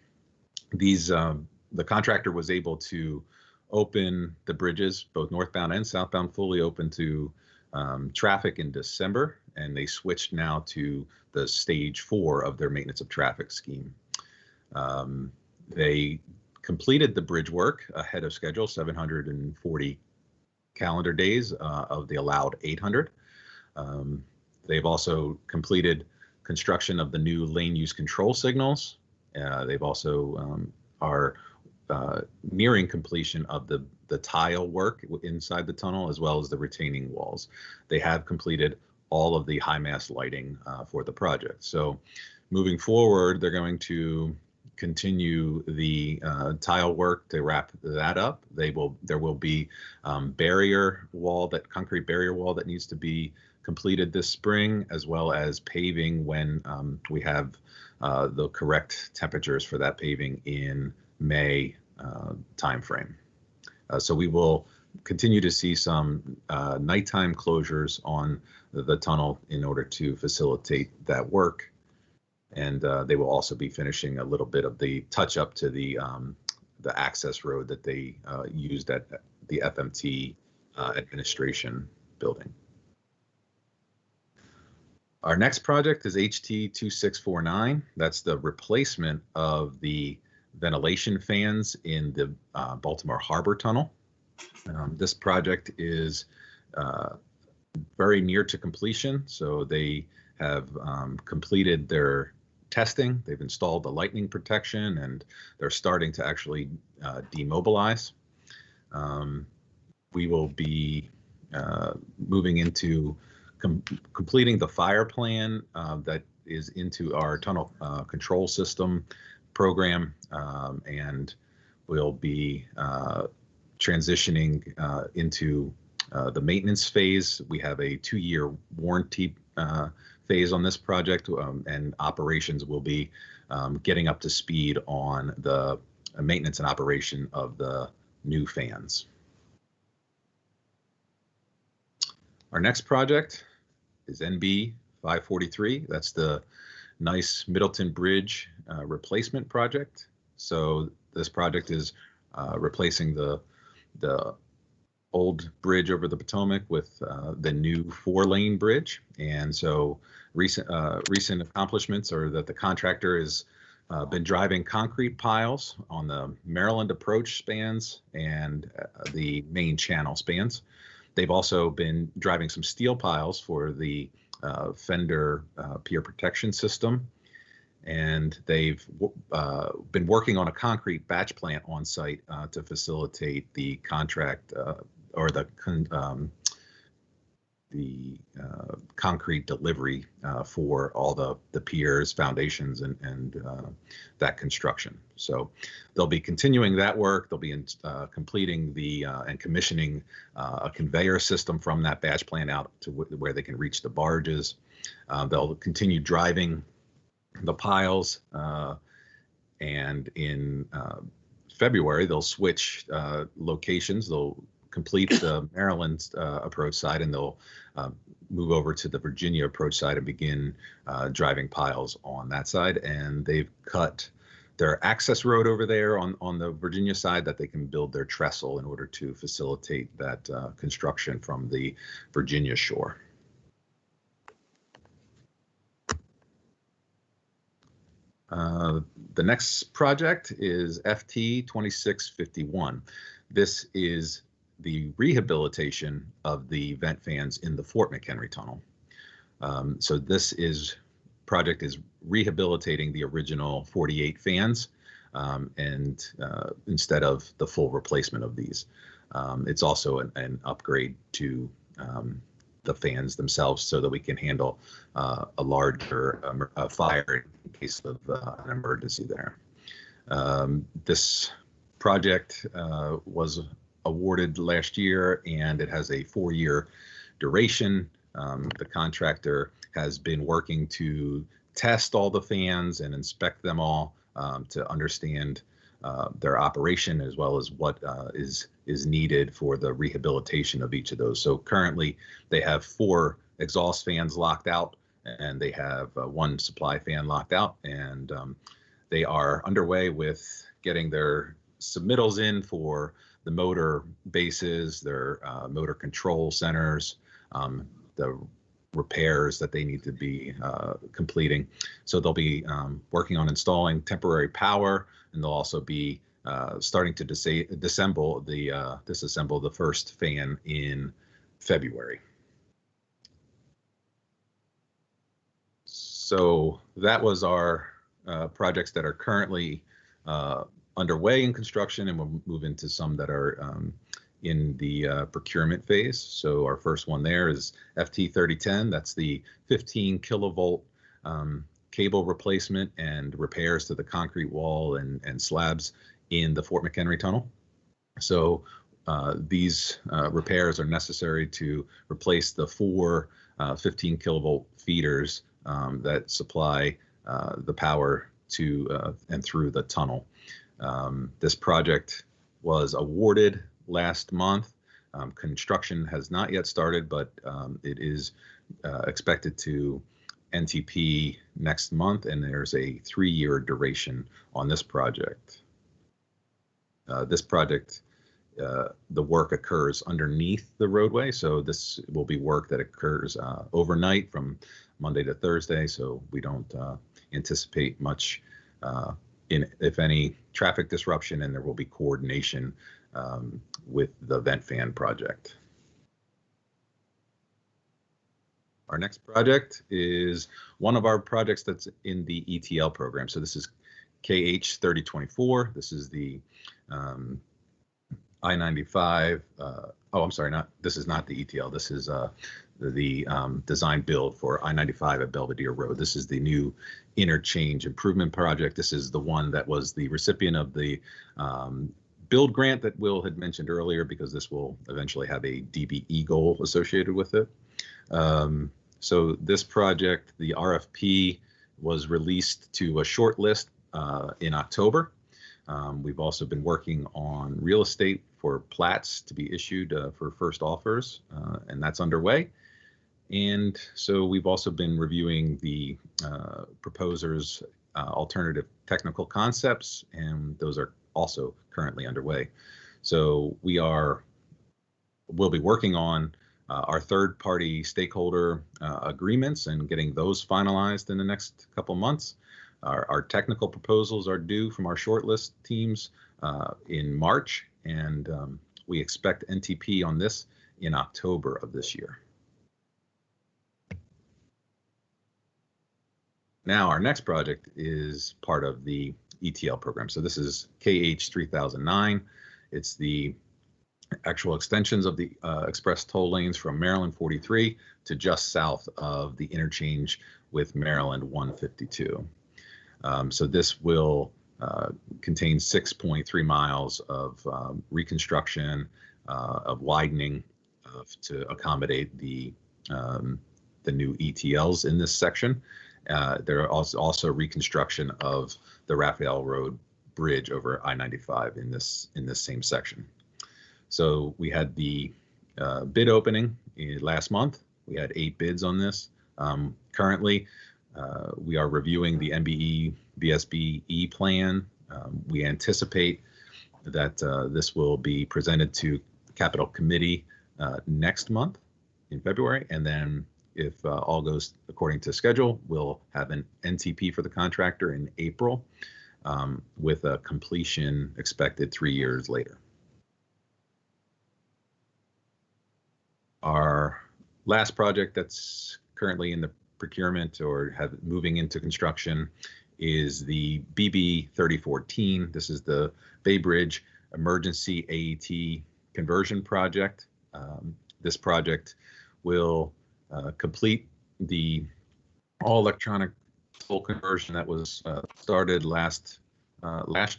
The contractor was able to open the bridges, both northbound and southbound, fully open to traffic in December, and they switched now to the stage 4 of their maintenance of traffic scheme. They completed the bridge work ahead of schedule, 740 calendar days of the allowed 800. They've also completed construction of the new lane use control signals. They've also are nearing completion of the tile work inside the tunnel, as well as the retaining walls. They have completed all of the high mast lighting for the project. So moving forward, they're going to continue the tile work to wrap that up. There will be barrier wall, that concrete barrier wall that needs to be completed this spring, as well as paving when we have the correct temperatures for that paving in May timeframe. So we will continue to see some nighttime closures on the tunnel in order to facilitate that work. And they will also be finishing a little bit of the touch up to the access road that they used at the FMT administration building. Our next project is HT 2649. That's the replacement of the ventilation fans in the Baltimore Harbor Tunnel. This project is very near to completion. So they have completed their testing. They've installed the lightning protection, and they're starting to actually demobilize. We will be moving into completing the fire plan that is into our tunnel control system program, and we'll be transitioning into the maintenance phase. We have a 2-year warranty phase on this project, and operations will be getting up to speed on the maintenance and operation of the new fans. Our next project is NB 543. That's the nice Middleton Bridge replacement project. So this project is replacing the old bridge over the Potomac with the new 4-lane bridge. And so recent accomplishments are that the contractor has been driving concrete piles on the Maryland approach spans and the main channel spans. They've also been driving some steel piles for the fender pier protection system. And they've been working on a concrete batch plant on site to facilitate the contract or the concrete delivery for all the piers, foundations, and that construction. So they'll be continuing that work. They'll be completing the and commissioning a conveyor system from that batch plant out to where they can reach the barges. They'll continue driving the piles, and in February they'll switch locations. They'll complete the Maryland approach side, and they'll move over to the Virginia approach side and begin driving piles on that side. And they've cut their access road over there on the Virginia side that they can build their trestle in order to facilitate that construction from the Virginia shore. The next project is FT 2651. This is the rehabilitation of the vent fans in the Fort McHenry Tunnel. So this project is rehabilitating the original 48 fans, and instead of the full replacement of these. It's also an upgrade to the fans themselves so that we can handle a larger fire in case of an emergency there. This project was awarded last year, and it has a 4-year duration. The contractor has been working to test all the fans and inspect them all to understand their operation, as well as what is needed for the rehabilitation of each of those. So currently they have 4 exhaust fans locked out, and they have 1 supply fan locked out, and they are underway with getting their submittals in for the motor bases, their motor control centers, the repairs that they need to be completing. So they'll be working on installing temporary power, and they'll also be starting to disassemble the first fan in February. So that was our projects that are currently underway in construction, and we'll move into some that are in the procurement phase. So our first one there is FT 3010. That's the 15 kilovolt cable replacement and repairs to the concrete wall and slabs in the Fort McHenry Tunnel. So these repairs are necessary to replace the 4 15 kilovolt feeders that supply the power to and through the tunnel. This project was awarded last month. Construction has not yet started, but it is expected to NTP next month, and there's a 3-year duration on this project. This project, the work occurs underneath the roadway, so this will be work that occurs overnight from Monday to Thursday, so we don't anticipate much if any traffic disruption, and there will be coordination with the vent fan project. Our next project is one of our projects that's in the ETL program. So this is KH 3024. This is the I-95. Oh, I'm sorry, this is not the ETL. This is the design build for I-95 at Belvedere Road. This is the new interchange improvement project. This is the one that was the recipient of the build grant that Will had mentioned earlier, because this will eventually have a DBE goal associated with it. So this project, the RFP was released to a short list in October. We've also been working on real estate for plats to be issued for first offers, and that's underway. And so we've also been reviewing the proposers' alternative technical concepts, and those are also currently underway. So we'll be working on our third-party stakeholder agreements and getting those finalized in the next couple months. Our technical proposals are due from our shortlist teams in March, and we expect NTP on this in October of this year. Now, our next project is part of the ETL program. So this is KH 3009. It's the actual extensions of the express toll lanes from Maryland 43 to just south of the interchange with Maryland 152. So this will contain 6.3 miles of reconstruction, of widening to accommodate the new ETLs in this section. There are also reconstruction of the Raphael Road Bridge over I-95 in this same section. So we had the bid opening last month. We had 8 bids on this. Currently, we are reviewing the MBE VSBE plan. We anticipate that this will be presented to Capital Committee next month in February, and then if all goes according to schedule, we'll have an NTP for the contractor in April, with a completion expected 3 years later. Our last project that's currently in the procurement or moving into construction is the BB 3014. This is the Bay Bridge Emergency AET Conversion Project. This project will complete the all-electronic toll conversion that was started last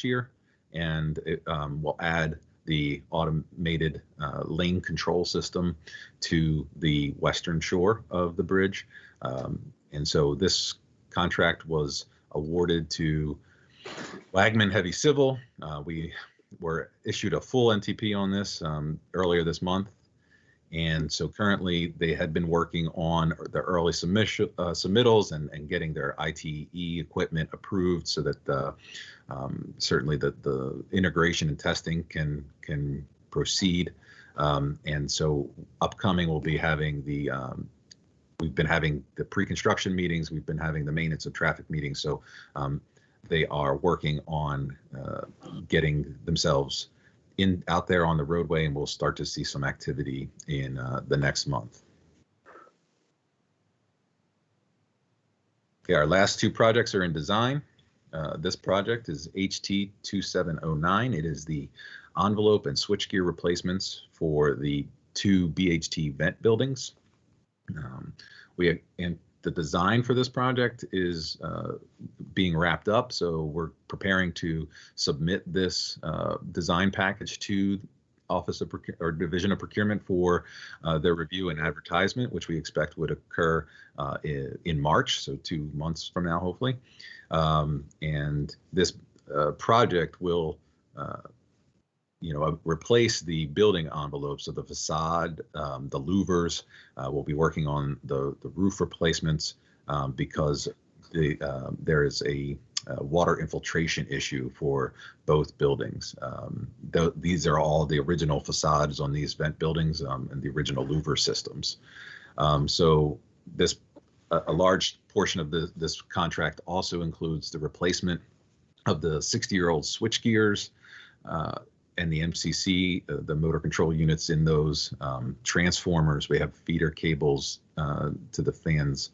year, and it will add the automated lane control system to the western shore of the bridge. And so this contract was awarded to Wagman Heavy Civil. We were issued a full NTP on this earlier this month. And so currently they had been working on the early submittals and getting their ITE equipment approved so that certainly the integration and testing can proceed. And so upcoming we'll be having we've been having the pre-construction meetings, we've been having the maintenance of traffic meetings. So they are working on getting themselves out there on the roadway, and we'll start to see some activity in the next month. Okay, our last 2 projects are in design. This project is HT 2709. It is the envelope and switchgear replacements for the 2 BHT vent buildings. And the design for this project is being wrapped up, so we're preparing to submit this design package to Office of Division of Procurement for their review and advertisement, which we expect would occur in March, so 2 months from now, hopefully. And this project will replace the building envelopes of the facade, the louvers. We'll be working on the roof replacements because there is a water infiltration issue for both buildings. These are all the original facades on these vent buildings and the original louver systems. So a large portion of this contract also includes the replacement of the 60-year-old switch gears and the MCC, the motor control units in those transformers. We have feeder cables to the fans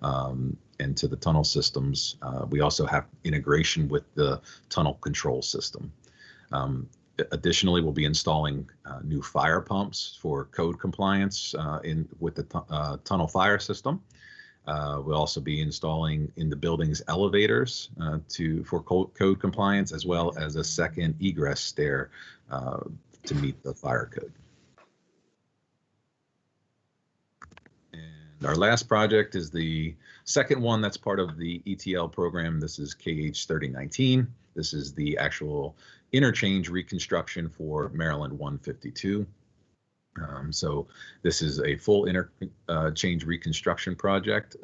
and to the tunnel systems. We also have integration with the tunnel control system. Additionally, we'll be installing new fire pumps for code compliance with the tunnel fire system. We'll also be installing in the building's elevators for code compliance, as well as a second egress stair to meet the fire code. And our last project is the second one that's part of the ETL program. This is KH 3019. This is the actual interchange reconstruction for Maryland 152. So this is a full interchange reconstruction project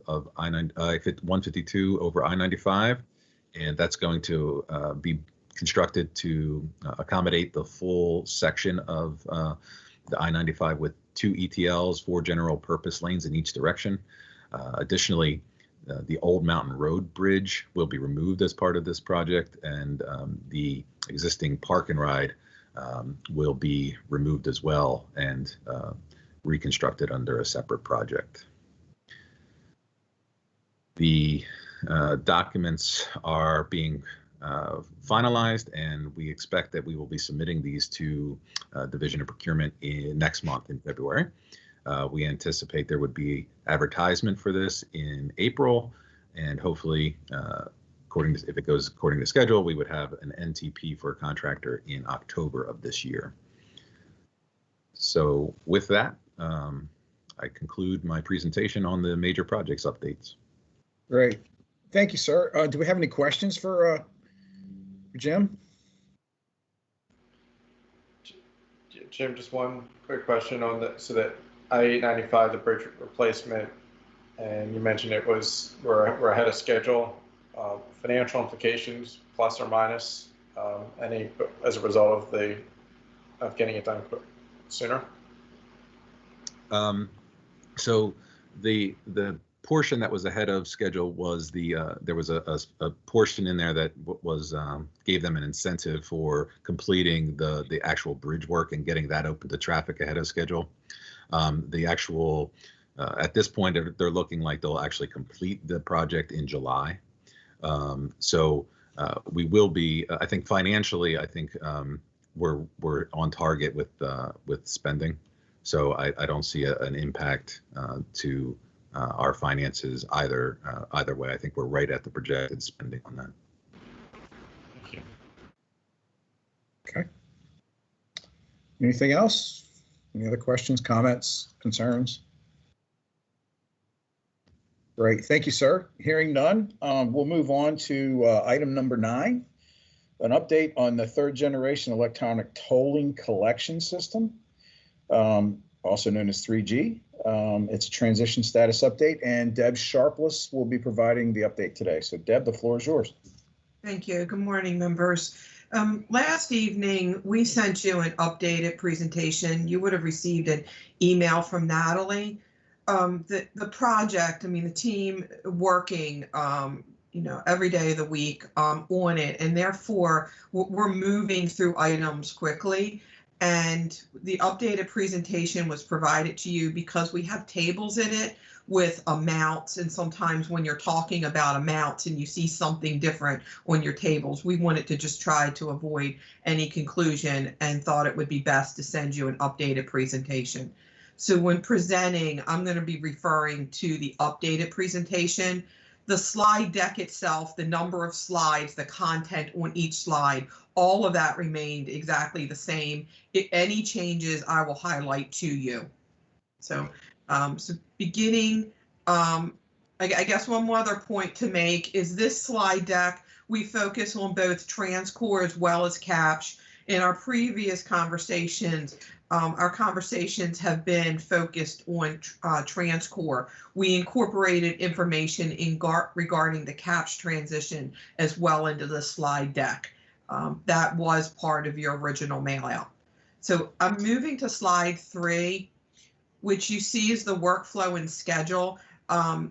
of I-152 over I-95, and that's going to be constructed to accommodate the full section of the I-95 with 2 ETLs, 4 general purpose lanes in each direction. Additionally, the Old Mountain Road Bridge will be removed as part of this project, and the existing park and ride will be removed as well and reconstructed under a separate project. The documents are being finalized, and we expect that we will be submitting these to Division of Procurement next month in February. We anticipate there would be advertisement for this in April, and hopefully, if it goes according to schedule, we would have an NTP for a contractor in October of this year. So with that, I conclude my presentation on the major projects updates. Great. Thank you, sir. Do we have any questions for Jim? Jim, just one quick question on so that I-895, the bridge replacement, and you mentioned we're ahead of schedule. Financial implications, plus or minus, any as a result of getting it done sooner? So the portion that was ahead of schedule was there was a portion in there that was gave them an incentive for completing the actual bridge work and getting that open to traffic ahead of schedule. The actual at this point they're looking like they'll actually complete the project in July. So we will be, I think financially, I think we're on target with spending. So I don't see an impact to our finances either way. I think we're right at the projected spending on that. Thank you. Okay. Anything else? Any other questions, comments, concerns? Great. Thank you, sir. Hearing none, we'll move on to item number 9, an update on the 3rd generation electronic tolling collection system, also known as 3G. It's a transition status update, and Deb Sharpless will be providing the update today. So Deb, the floor is yours. Thank you. Good morning, members. Last evening, we sent you an updated presentation. You would have received an email from Natalie. The project, I mean, the team working, every day of the week on it, and therefore we're moving through items quickly. And the updated presentation was provided to you because we have tables in it with amounts, and sometimes when you're talking about amounts and you see something different on your tables, we wanted to just try to avoid any confusion and thought it would be best to send you an updated presentation. So when presenting, I'm going to be referring to the updated presentation. The slide deck itself, the number of slides, the content on each slide, all of that remained exactly the same. If any changes, I will highlight to you. So, beginning, I guess one more other point to make is this slide deck, we focus on both TransCore as well as CAPTCH. In our previous conversations, our conversations have been focused on TransCore. We incorporated information regarding the CAPTCH transition as well into the slide deck. That was part of your original mail out. So I'm moving to slide 3, which you see is the workflow and schedule.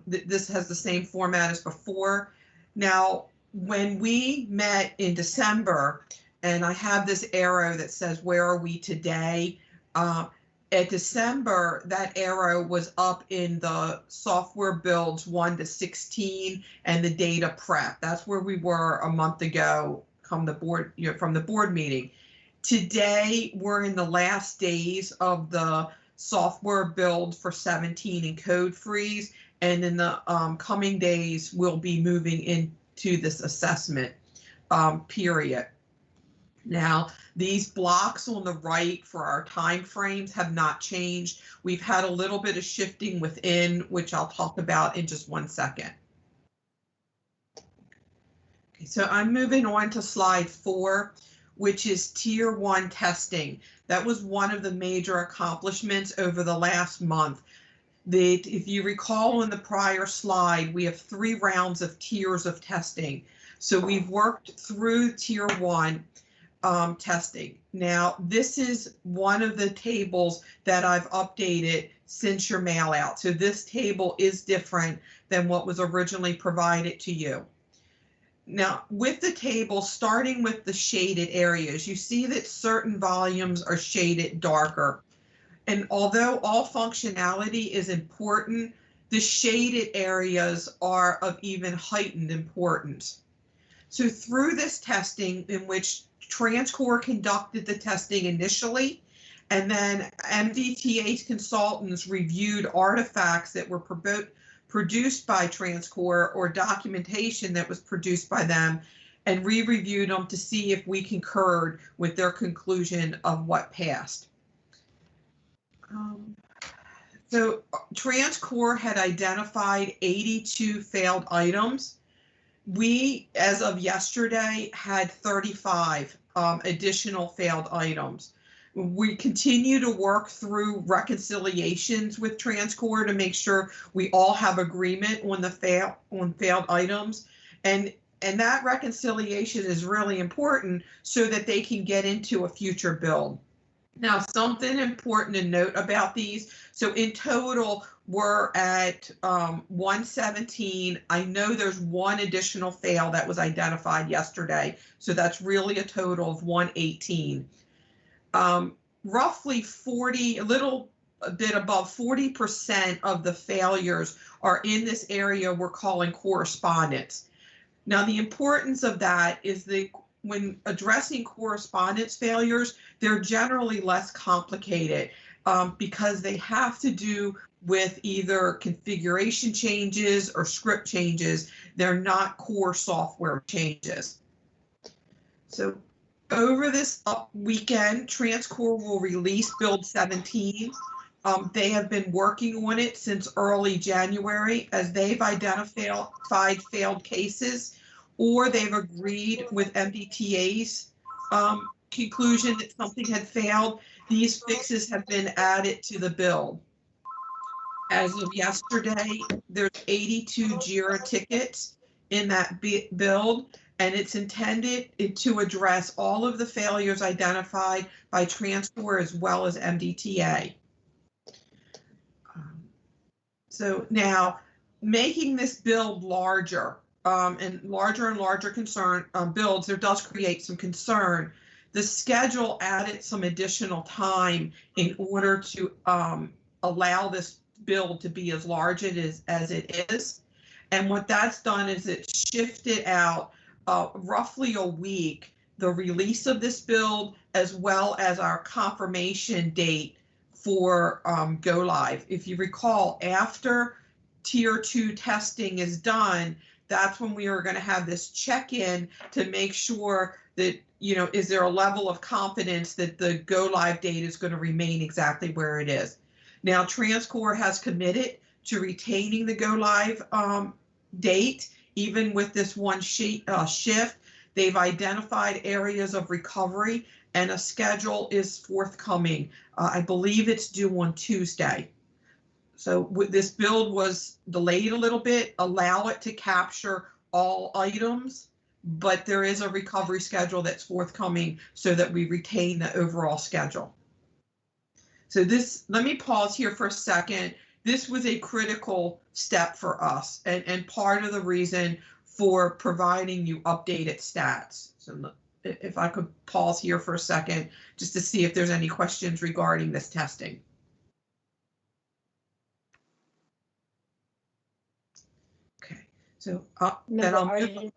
This has the same format as before. Now, when we met in December, and I have this arrow that says, where are we today? At December, that arrow was up in the software builds 1 to 16 and the data prep. That's where we were a month ago from the board meeting. Today, we're in the last days of the software build for 17 and code freeze, And in the coming days, we'll be moving into this assessment period. Now, these blocks on the right for our time frames have not changed. We've had a little bit of shifting within, which I'll talk about in just one second. Okay, so I'm moving on to slide 4, which is Tier 1 testing. That was one of the major accomplishments over the last month. If you recall in the prior slide, we have 3 rounds of tiers of testing. So we've worked through Tier 1 testing. Now, this is one of the tables that I've updated since your mail out. So this table is different than what was originally provided to you. Now, with the table, starting with the shaded areas, you see that certain volumes are shaded darker. And although all functionality is important, the shaded areas are of even heightened importance. So through this testing, in which TransCore conducted the testing initially, and then MDTA consultants reviewed artifacts that were produced by TransCore or documentation that was produced by them, and re-reviewed them to see if we concurred with their conclusion of what passed. So TransCore had identified 82 failed items. We, as of yesterday, had 35 additional failed items. We continue to work through reconciliations with TransCore to make sure we all have agreement on the failed items. And that reconciliation is really important so that they can get into a future build. Now, something important to note about these. So in total, we're at 117. I know there's one additional fail that was identified yesterday. So that's really a total of 118. Roughly 40, a bit above 40% of the failures are in this area we're calling correspondence. Now, the importance of that is that when addressing correspondence failures, they're generally less complicated because they have to do with either configuration changes or script changes. They're not core software changes. So over this weekend, TransCore will release Build 17. They have been working on it since early January as they've identified failed cases, or they've agreed with MDTA's conclusion that something had failed. These fixes have been added to the build. As of yesterday, there's 82 JIRA tickets in that build, and it's intended to address all of the failures identified by TransCore as well as MDTA. So now, making this build larger and larger builds, there does create some concern. The schedule added some additional time in order to allow this build to be as large as it is. And what that's done is it shifted out roughly a week the release of this build as well as our confirmation date for go live. If you recall, after Tier 2 testing is done, that's when we are going to have this check-in to make sure that, you know, is there a level of confidence that the go live date is going to remain exactly where it is. Now, TransCore has committed to retaining the go live date, even with this one shift. They've identified areas of recovery and a schedule is forthcoming. I believe it's due on Tuesday. So this build was delayed a little bit, allow it to capture all items, but there is a recovery schedule that's forthcoming so that we retain the overall schedule. So this, let me pause here for a second. This was a critical step for us and part of the reason for providing you updated stats. So if I could pause here for a second, just to see if there's any questions regarding this testing. Okay, so then I'll move.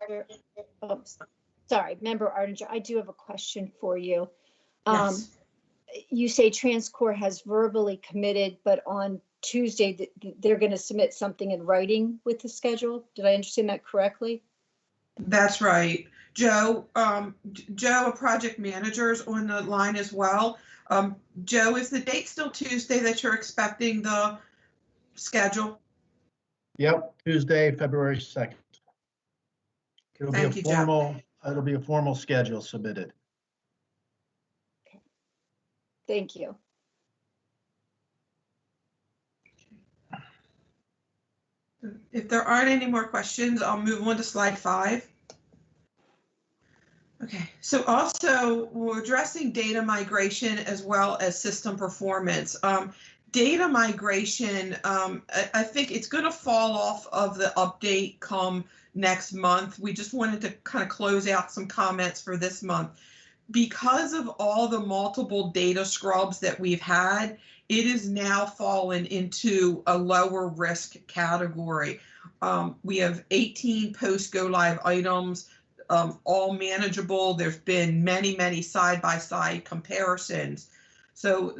Sorry, Member Ardinger, I do have a question for you. Yes. You say TransCore has verbally committed, but on Tuesday, they're going to submit something in writing with the schedule. Did I understand that correctly? That's right. Joe, Joe, a project manager, is on the line as well. Joe, is the date still Tuesday that you're expecting the schedule? Yep, Tuesday, February 2nd. Thank you, Joe. It'll be a formal schedule submitted. Thank you. If there aren't any more questions, I'll move on to slide 5. Okay, so also we're addressing data migration as well as system performance. Data migration, I think it's going to fall off of the update come next month. We just wanted to kind of close out some comments for this month. Because of all the multiple data scrubs that we've had, it is now fallen into a lower risk category. We have 18 post go live items, all manageable. There's been many side-by-side comparisons. So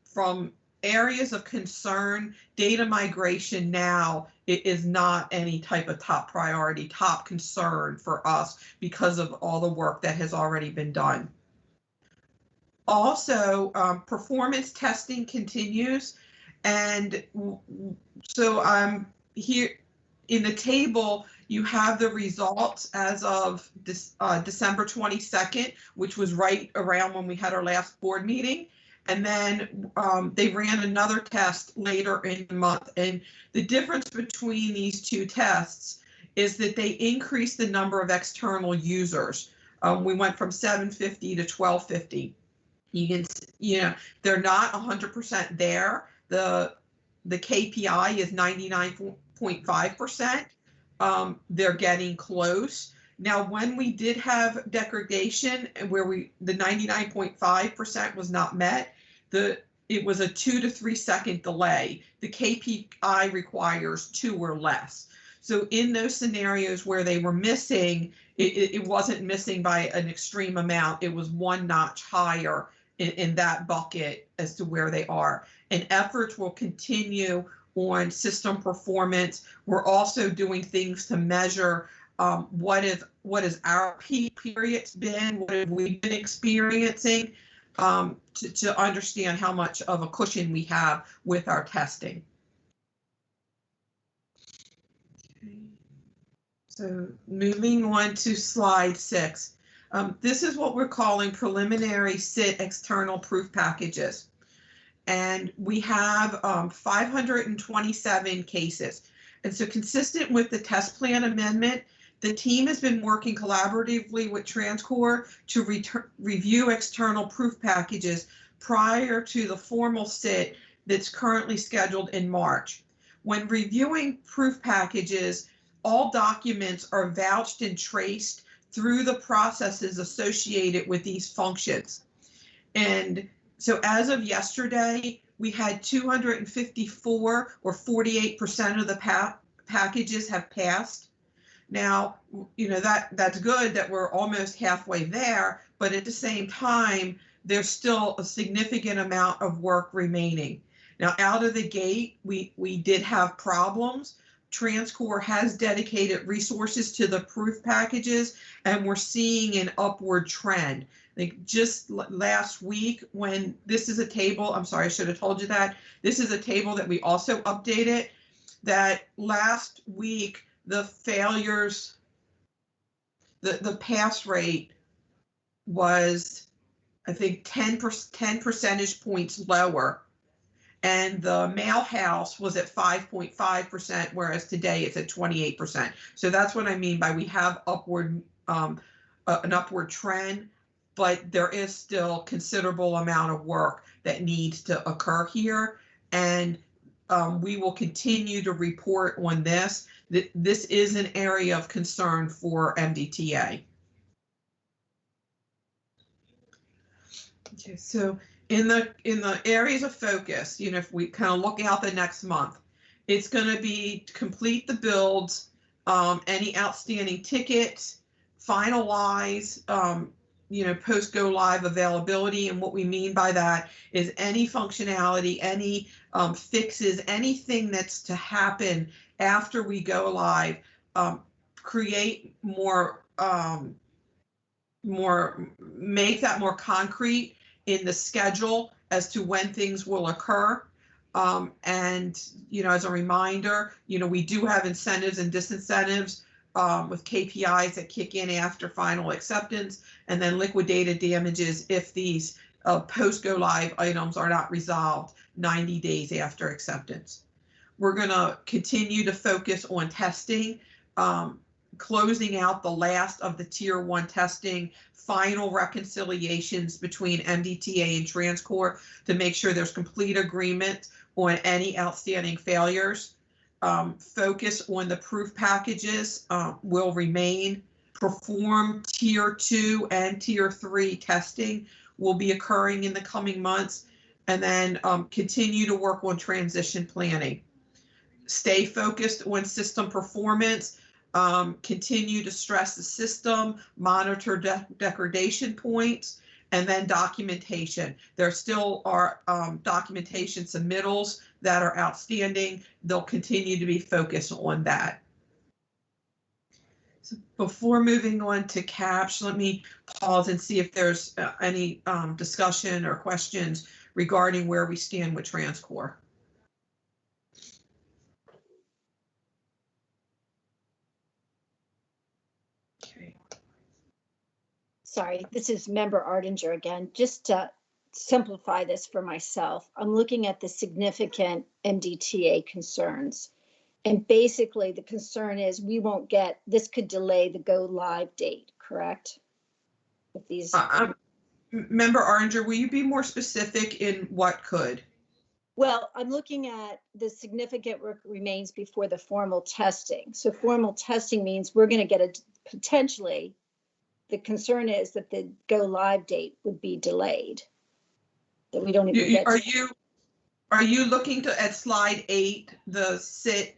from areas of concern, data migration now is not any type of top priority, top concern for us because of all the work that has already been done. Also, performance testing continues. And so here in the table, you have the results as of December 22nd, which was right around when we had our last board meeting. And then they ran another test later in the month. And the difference between these two tests is that they increased the number of external users. We went from 750 to 1250. They're not 100% there. The KPI is 99.5%. They're getting close. Now, when we did have degradation where the 99.5% was not met, it was a 2 to 3 second delay. The KPI requires 2 or less. So in those scenarios where they were missing, it wasn't missing by an extreme amount. It was 1 notch higher in that bucket as to where they are. And efforts will continue on system performance. We're also doing things to measure what is our peak periods been, what have we been experiencing, to understand how much of a cushion we have with our testing. Okay. So moving on to slide 6. This is what we're calling preliminary SIT external proof packages. And we have 527 cases. And so consistent with the test plan amendment, the team has been working collaboratively with TransCore to review external proof packages prior to the formal SIT that's currently scheduled in March. When reviewing proof packages, all documents are vouched and traced through the processes associated with these functions. And so as of yesterday, we had 254 or 48% of the packages have passed. Now, that's good that we're almost halfway there, but at the same time, there's still a significant amount of work remaining. Now, out of the gate, we did have problems. TransCore has dedicated resources to the proof packages, and we're seeing an upward trend. Like just last week, when this is a table, I'm sorry, I should have told you that. This is a table that we also updated, that last week, the failures, the pass rate was, I think, 10 percentage points lower. And the mail house was at 5.5%, whereas today it's at 28%. So that's what I mean by we have an upward trend, but there is still considerable amount of work that needs to occur here. And we will continue to report on this. This is an area of concern for MDTA. Okay, so in the areas of focus, if we kind of look out the next month, it's going to be to complete the builds, any outstanding tickets, finalize, post go live availability. And what we mean by that is any functionality, any fixes, anything that's to happen after we go live, create make that more concrete in the schedule as to when things will occur. And, as a reminder, we do have incentives and disincentives with KPIs that kick in after final acceptance, and then liquidated damages if these post-go live items are not resolved 90 days after acceptance. We're going to continue to focus on testing, closing out the last of the Tier 1 testing, final reconciliations between MDTA and TransCore to make sure there's complete agreement on any outstanding failures. Focus on the proof packages will remain. Perform Tier 2 and Tier 3 testing will be occurring in the coming months, and then continue to work on transition planning. Stay focused on system performance, continue to stress the system, monitor degradation points, and then documentation. There still are documentation submittals that are outstanding. They'll continue to be focused on that. So before moving on to CAPS, let me pause and see if there's any discussion or questions regarding where we stand with TransCore. Sorry, this is Member Ardinger again. Just to simplify this for myself, I'm looking at the significant MDTA concerns. And basically the concern is we won't get, this could delay the go live date, correct? With these. Member Ardinger, will you be more specific in what could? Well, I'm looking at the significant work remains before the formal testing. So formal testing means we're going to get potentially, the concern is that the go live date would be delayed. That we don't even get. Are you looking at slide 8, the SIT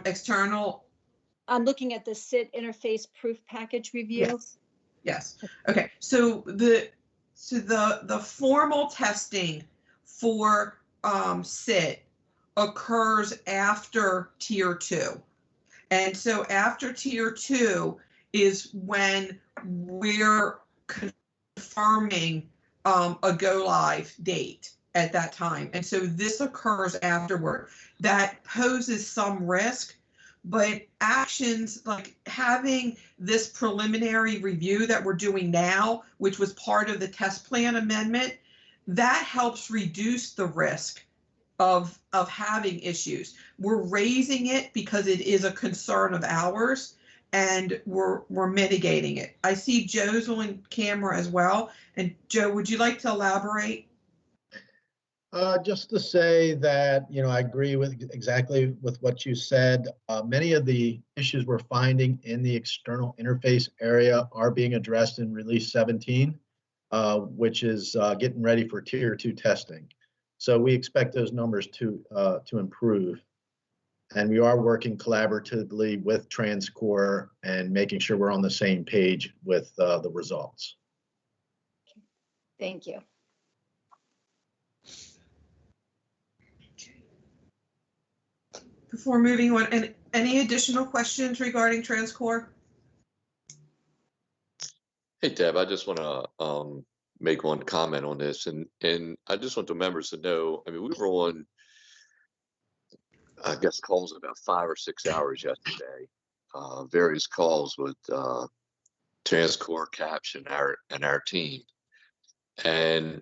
external? I'm looking at the SIT interface proof package review. Yes. Okay. So the formal testing for SIT occurs after Tier 2. And so after Tier 2 is when we're confirming a go live date at that time. And so this occurs afterward. That poses some risk, but actions like having this preliminary review that we're doing now, which was part of the test plan amendment, that helps reduce the risk of having issues. We're raising it because it is a concern of ours, and we're mitigating it. I see Joe's on camera as well. And Joe, would you like to elaborate? Just to say that, I agree with exactly with what you said. Many of the issues we're finding in the external interface area are being addressed in release 17, which is getting ready for Tier 2 testing. So we expect those numbers to improve. And we are working collaboratively with TransCore and making sure we're on the same page with the results. Thank you. Before moving on, and any additional questions regarding TransCore? Hey, Deb, I just want to make one comment on this, and I just want the members to know, I mean, we were on, I guess, calls about 5 or 6 hours yesterday, various calls with TransCore, CAPS, and our team. And,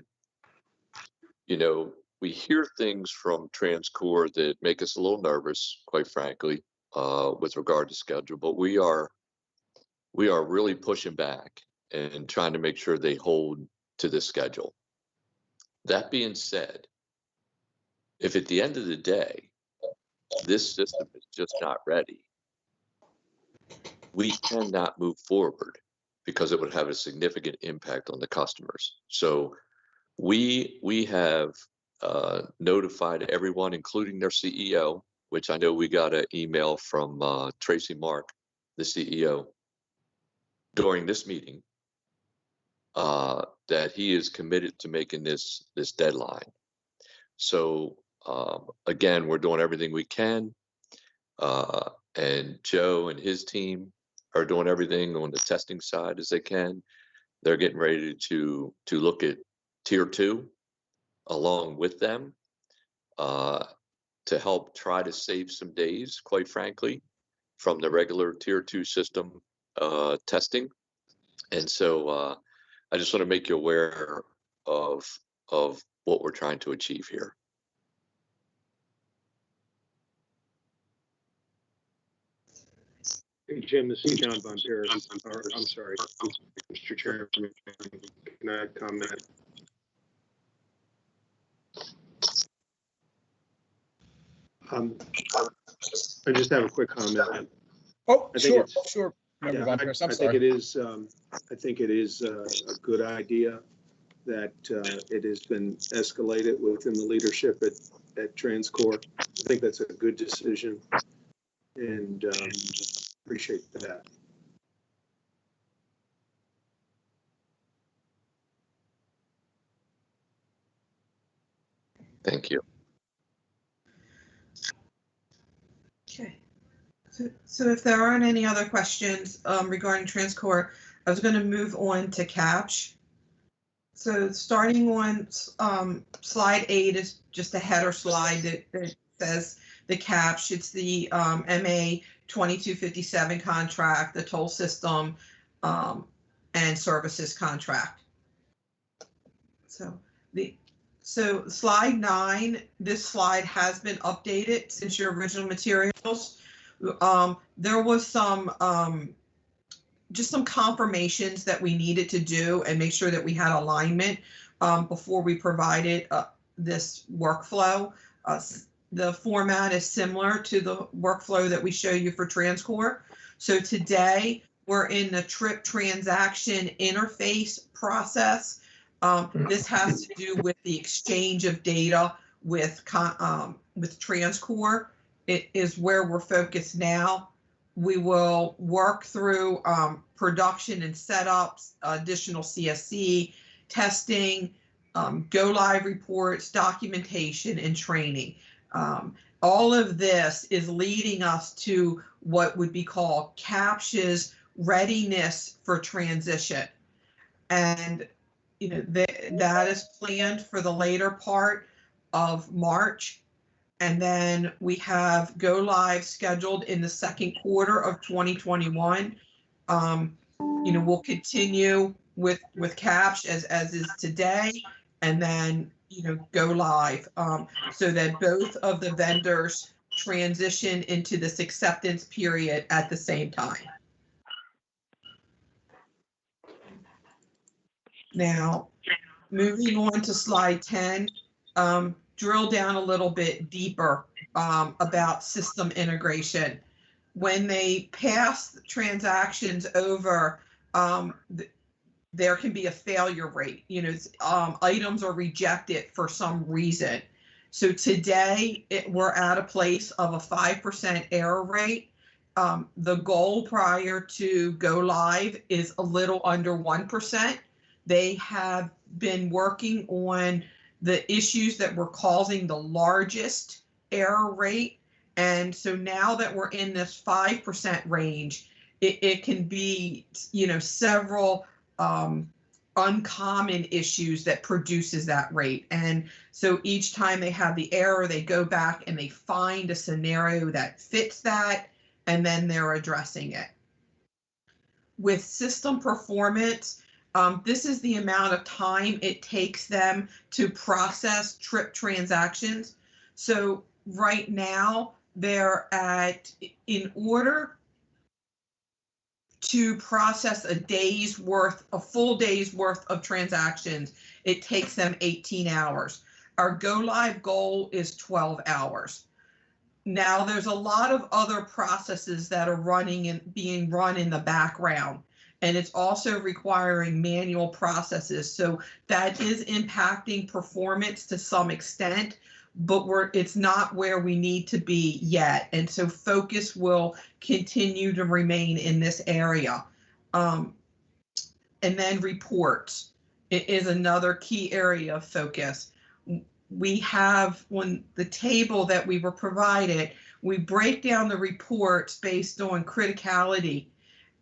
we hear things from TransCore that make us a little nervous, quite frankly, with regard to schedule, but we are really pushing back and trying to make sure they hold to the schedule. That being said, if at the end of the day, this system is just not ready, we cannot move forward because it would have a significant impact on the customers. So we have notified everyone, including their CEO, which I know we got an email from Tracy Mark, the CEO, during this meeting, that he is committed to making this deadline. So Again, we're doing everything we can. And Joe and his team are doing everything on the testing side as they can. They're getting ready to look at tier 2 along with them to help try to save some days, quite frankly, from the regular tier 2 system testing. And so I just want to make you aware of what we're trying to achieve here. Hey, Jim, this is John Von Paris. I'm sorry, Mr. Chairman, can I comment? I just have a quick comment. Oh, I think sure, it's, sure. Member yeah, Von Paris, I'm I sorry. think it is a good idea that it has been escalated within the leadership at TransCore. I think that's a good decision, and appreciate that. Thank you. Okay. So if there aren't any other questions regarding TransCore, I was going to move on to CAPTCH. So starting on slide 8 is just a header slide that says the CAPTCH. It's the MA 2257 contract, the toll system and services contract. So slide 9, this slide has been updated since your original materials. There was some just some confirmations that we needed to do and make sure that we had alignment before we provided this workflow. The format is similar to the workflow that we show you for TransCore. So today we're in the trip transaction interface process. This has to do with the exchange of data with TransCore. It is where we're focused now. We will work through production and setups, additional CSC, testing, go live reports, documentation, and training. All of this is leading us to what would be called CAPTCH's readiness for transition. And that is planned for the later part of March. And then we have go live scheduled in the second quarter of 2021. We'll continue with CAPTCH as is today, and then go live so that both of the vendors transition into this acceptance period at the same time. Now, moving on to slide 10, drill down a little bit deeper about system integration. When they pass transactions over, there can be a failure rate. Items are rejected for some reason. So today we're at a place of a 5% error rate. The goal prior to go live is a little under 1%. They have been working on the issues that were causing the largest error rate. And so now that we're in this 5% range, it can be, several uncommon issues that produces that rate. And so each time they have the error, they go back and they find a scenario that fits that, and then they're addressing it. With system performance, this is the amount of time it takes them to process trip transactions. So right now they're in order to process a full day's worth of transactions, it takes them 18 hours. Our go live goal is 12 hours. Now there's a lot of other processes that are running and being run in the background. And it's also requiring manual processes. So that is impacting performance to some extent, but it's not where we need to be yet. And so focus will continue to remain in this area. And then reports. It is another key area of focus. we have on the table that we were provided, we break down the reports based on criticality.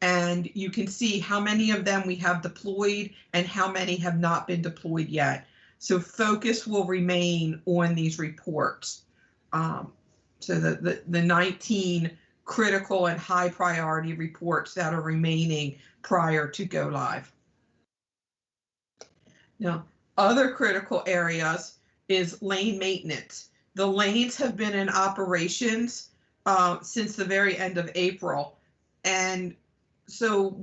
And you can see how many of them we have deployed and how many have not been deployed yet. So focus will remain on these reports. So the 19 critical and high priority reports that are remaining prior to go live. Now, other critical areas is lane maintenance. The lanes have been in operations since the very end of April. And so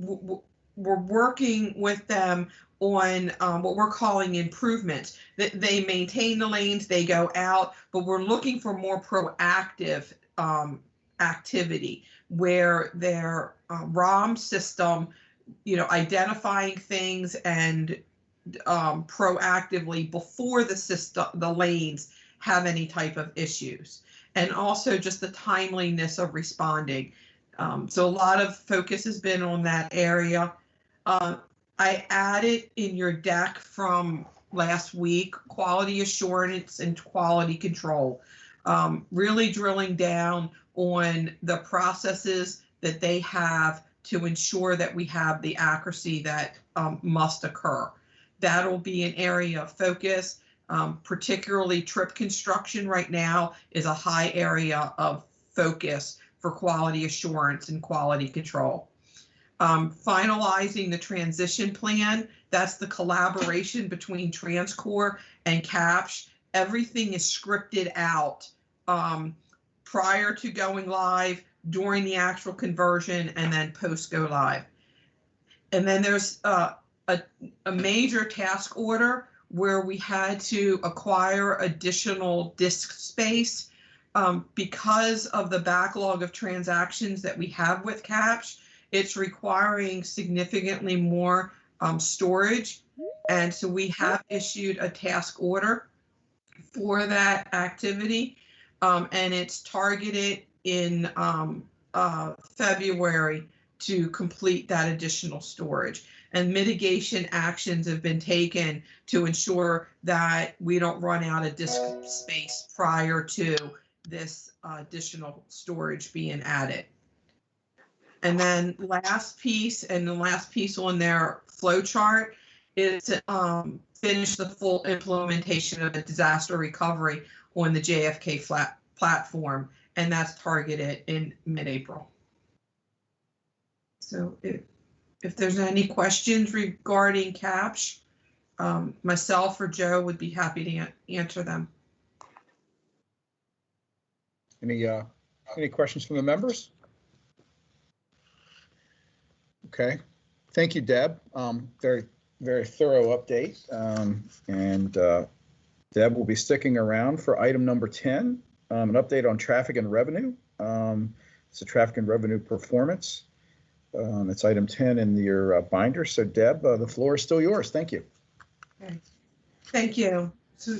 we're working with them on what we're calling improvements. That they maintain the lanes, they go out, but we're looking for more proactive activity where their ROM system, identifying things and proactively before the lanes have any type of issues, and also just the timeliness of responding. So a lot of focus has been on that area. I added in your deck from last week, quality assurance and quality control, really drilling down on the processes that they have to ensure that we have the accuracy that must occur. That'll be an area of focus, particularly trip construction right now is a high area of focus for quality assurance and quality control. Finalizing the transition plan, that's the collaboration between TransCore and CAPSH. Everything is scripted out prior to going live, during the actual conversion, and then post go live. And then there's a major task order where we had to acquire additional disk space because of the backlog of transactions that we have with CAPSH. It's requiring significantly more storage. And so we have issued a task order for that activity. And it's targeted in February to complete that additional storage. And mitigation actions have been taken to ensure that we don't run out of disk space prior to this additional storage being added. And then last piece, and the last piece on their flow chart is to finish the full implementation of the disaster recovery on the JFK platform, and that's targeted in mid-April. So if there's any questions regarding CAPSH, myself or Joe would be happy to answer them. Any questions from the members? Okay, thank you, Deb. Very, very thorough update. Deb will be sticking around for item number 10, an update on traffic and revenue. It's a traffic and revenue performance. It's item 10 in your binder. So Deb, the floor is still yours. Thank you. Okay. Thank you. So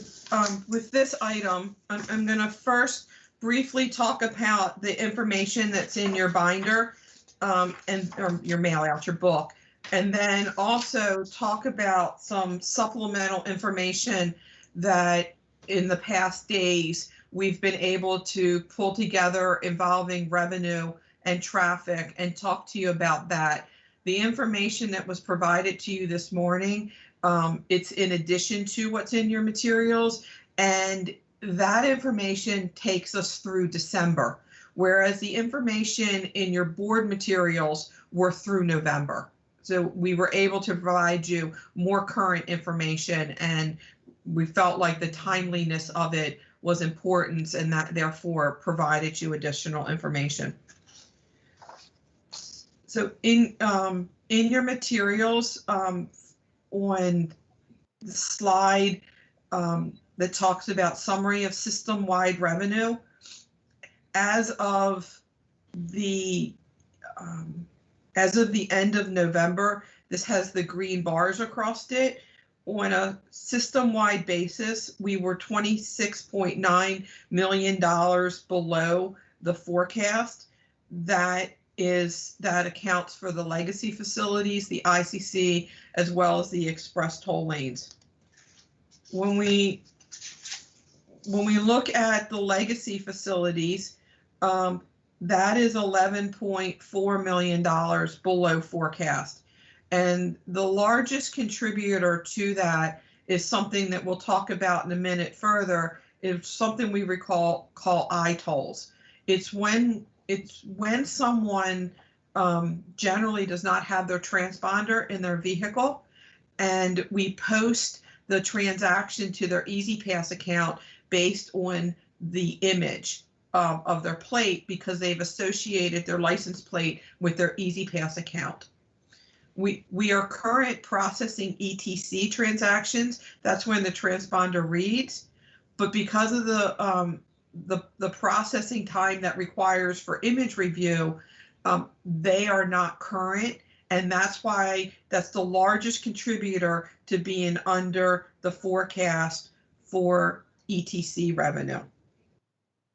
with this item, I'm going to first briefly talk about the information that's in your binder or your mail out, your book, and then also talk about some supplemental information that in the past days we've been able to pull together involving revenue and traffic and talk to you about that. The information that was provided to you this morning, it's in addition to what's in your materials, and that information takes us through December, whereas the information in your board materials were through November. So we were able to provide you more current information, and we felt like the timeliness of it was important, and that therefore provided you additional information. So in your materials, on the slide that talks about summary of system-wide revenue, as of the end of November, this has the green bars across it. On a system-wide basis, we were $26.9 million below the forecast. That accounts for the legacy facilities, the ICC, as well as the express toll lanes. When we when we look at the legacy facilities, that is $11.4 million below forecast. And the largest contributor to that is something that we'll talk about in a minute further. It's something we call I-tolls. It's when someone generally does not have their transponder in their vehicle, and we post the transaction to their EasyPass account based on the image of their plate, because they've associated their license plate with their EasyPass account. We are current processing ETC transactions. That's when the transponder reads, but because of the processing time that requires for image review, they are not current, and that's why that's the largest contributor to being under the forecast for ETC revenue.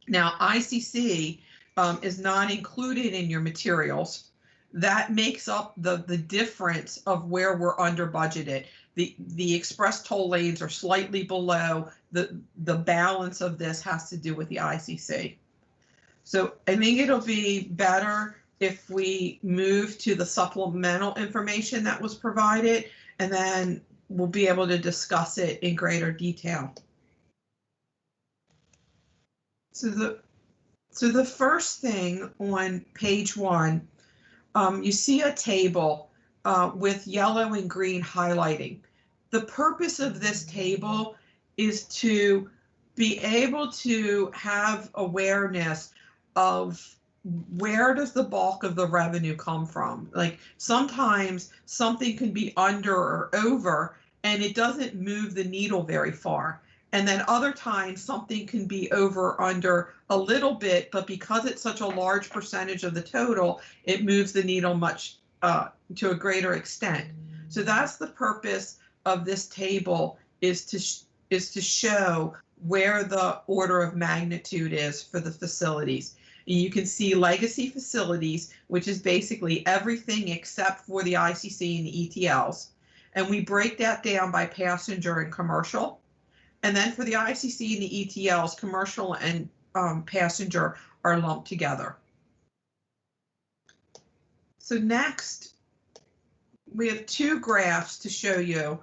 Now, ICC is not included in your materials. That makes up the difference of where we're under budgeted. The express toll lanes are slightly below. The balance of this has to do with the ICC. So I think it'll be better if we move to the supplemental information that was provided, and then we'll be able to discuss it in greater detail. So the first thing on page 1, you see a table with yellow and green highlighting. The purpose of this table is to be able to have awareness of where does the bulk of the revenue come from. Like sometimes something can be under or over and it doesn't move the needle very far. And then other times something can be over or under a little bit, but because it's such a large percentage of the total, it moves the needle much to a greater extent. So that's the purpose of this table, is to show where the order of magnitude is for the facilities. And you can see legacy facilities, which is basically everything except for the ICC and the ETLs. And we break that down by passenger and commercial. And then for the ICC and the ETLs, commercial and passenger are lumped together. So next, we have 2 graphs to show you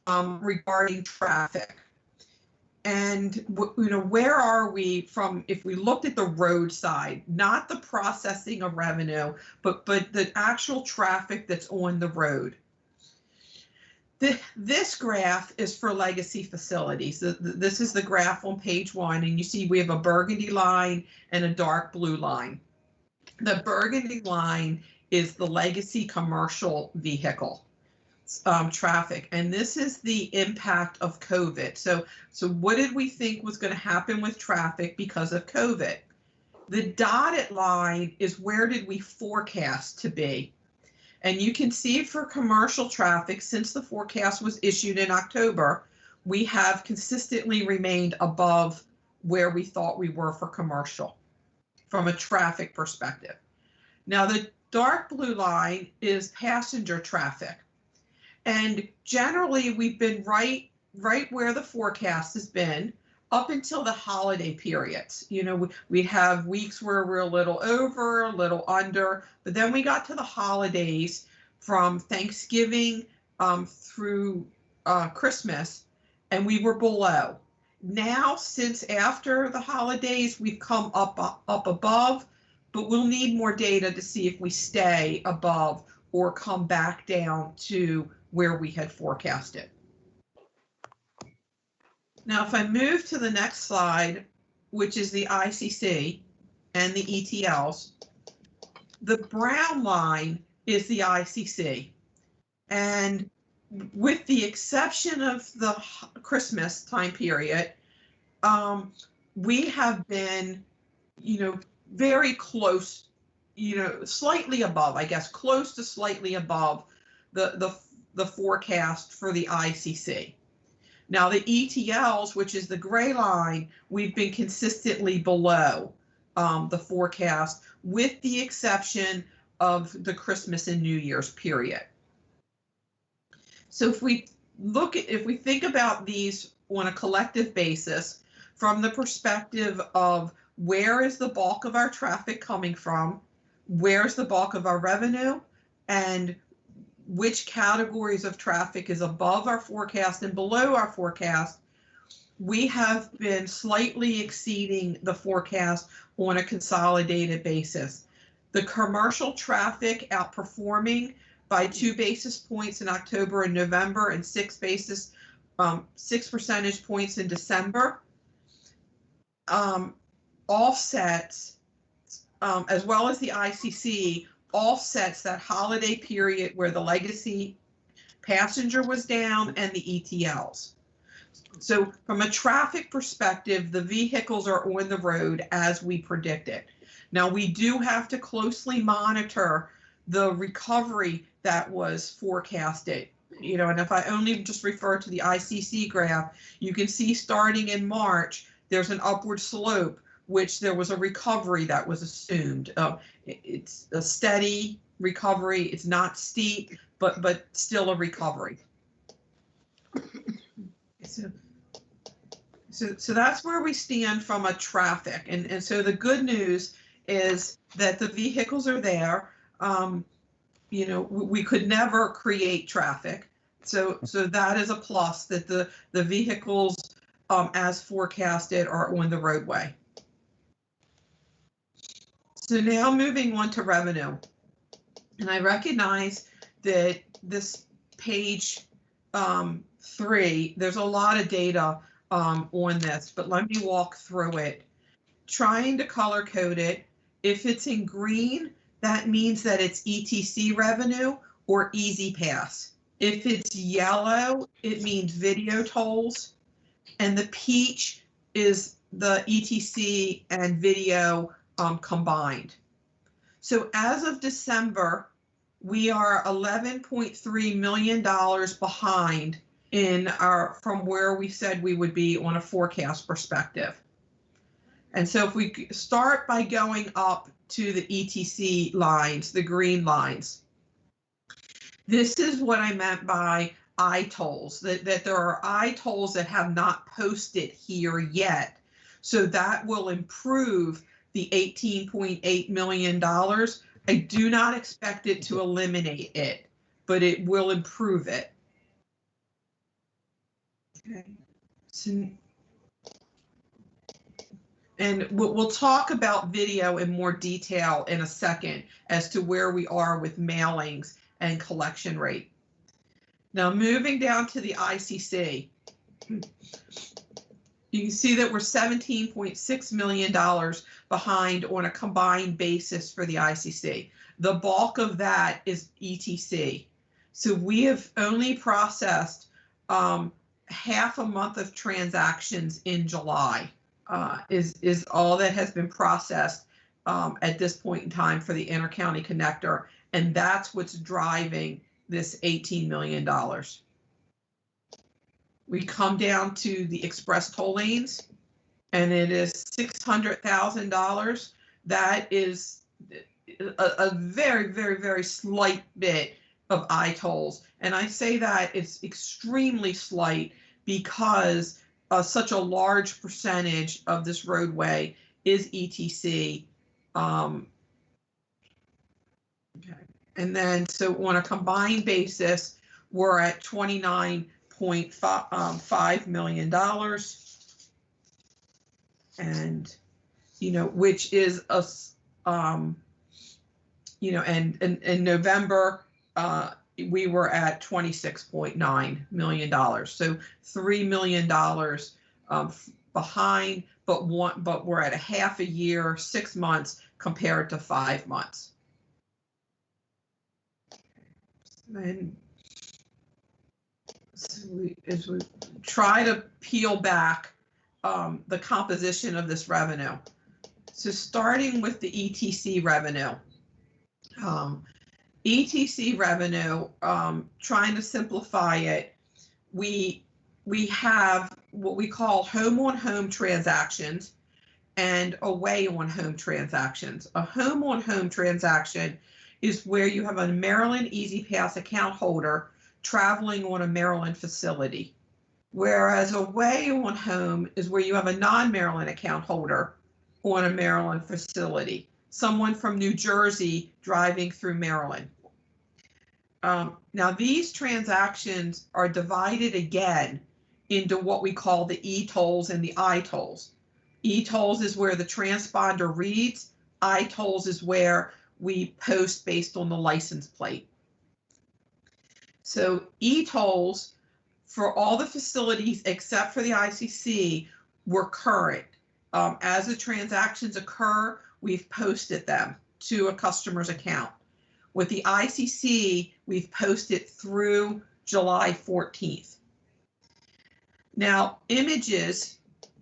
regarding traffic. And where are we from, if we looked at the road side, not the processing of revenue, but the actual traffic that's on the road. This graph is for legacy facilities. This is the graph on page 1, and you see we have a burgundy line and a dark blue line. The burgundy line is the legacy commercial vehicle traffic, and this is the impact of COVID. So what did we think was going to happen with traffic because of COVID? The dotted line is where did we forecast to be? And you can see for commercial traffic, since the forecast was issued in October, we have consistently remained above where we thought we were for commercial from a traffic perspective. Now, the dark blue line is passenger traffic. And generally, we've been right where the forecast has been up until the holiday periods. We have weeks where we're a little over, a little under, but then we got to the holidays from Thanksgiving through Christmas, and we were below. Now, since after the holidays, we've come up above, but we'll need more data to see if we stay above or come back down to where we had forecasted. Now, if I move to the next slide, which is the ICC and the ETLs, the brown line is the ICC. And with the exception of the Christmas time period, we have been, very close, slightly above, I guess, close to slightly above the forecast for the ICC. Now, the ETLs, which is the gray line, we've been consistently below the forecast, with the exception of the Christmas and New Year's period. So if we think about these on a collective basis, from the perspective of where is the bulk of our traffic coming from, where's the bulk of our revenue, and which categories of traffic is above our forecast and below our forecast. We have been slightly exceeding the forecast on a consolidated basis. The commercial traffic outperforming by 2 basis points in October and November and 6 percentage points in December. Offsets, as well as the ICC, offsets that holiday period where the legacy passenger was down and the ETLs. So from a traffic perspective, the vehicles are on the road as we predicted. Now we do have to closely monitor the recovery that was forecasted. You know, and if I only just refer to the ICC graph, you can see starting in March, there's an upward slope, which there was a recovery that was assumed. It's a steady recovery. It's not steep, but still a recovery. So that's where we stand from a traffic. And so the good news is that the vehicles are there. You know, we could never create traffic. So that is a plus, that the vehicles as forecasted are on the roadway. So now moving on to revenue. And I recognize that this page 3, there's a lot of data on this, but let me walk through it. Trying to color code it. If it's in green, that means that it's ETC revenue or Easy Pass. If it's yellow, it means video tolls. And the peach is the ETC and video combined. So as of December, we are $11.3 million behind from where we said we would be on a forecast perspective. And so if we start by going up to the ETC lines, the green lines, this is what I meant by I-tolls, that there are I-tolls that have not posted here yet. So that will improve the $18.8 million. I do not expect it to eliminate it, but it will improve it. Okay. So, and we'll talk about video in more detail in a second as to where we are with mailings and collection rate. Now moving down to the ICC, you can see that we're $17.6 million behind on a combined basis for the ICC. The bulk of that is ETC. So we have only processed half a month of transactions in July. Is all that has been processed at this point in time for the intercounty connector, and that's what's driving this $18 million. We come down to the express toll lanes, and it is $600,000. That is a very, very, very slight bit of I-tolls, and I say that it's extremely slight because such a large percentage of this roadway is ETC. Okay. And then, so on a combined basis, we're at $29.5 million. And, you know, which is a, you know, and in November, we were at $26.9 million. So $3 million behind, but we're at a half a year, 6 months compared to 5 months. And so as we try to peel back the composition of this revenue. So starting with the ETC revenue. ETC revenue, trying to simplify it, we have what we call home-on-home transactions and away-on-home transactions. A home-on-home transaction is where you have a Maryland Easy Pass account holder traveling on a Maryland facility. Whereas away on home is where you have a non-Maryland account holder on a Maryland facility, someone from New Jersey driving through Maryland. Now these transactions are divided again into what we call the e-tolls and the I-tolls. E-tolls is where the transponder reads, I-tolls is where we post based on the license plate. So e-tolls for all the facilities except for the ICC were current. As the transactions occur, we've posted them to a customer's account. With the ICC, we've posted through July 14th. Now, images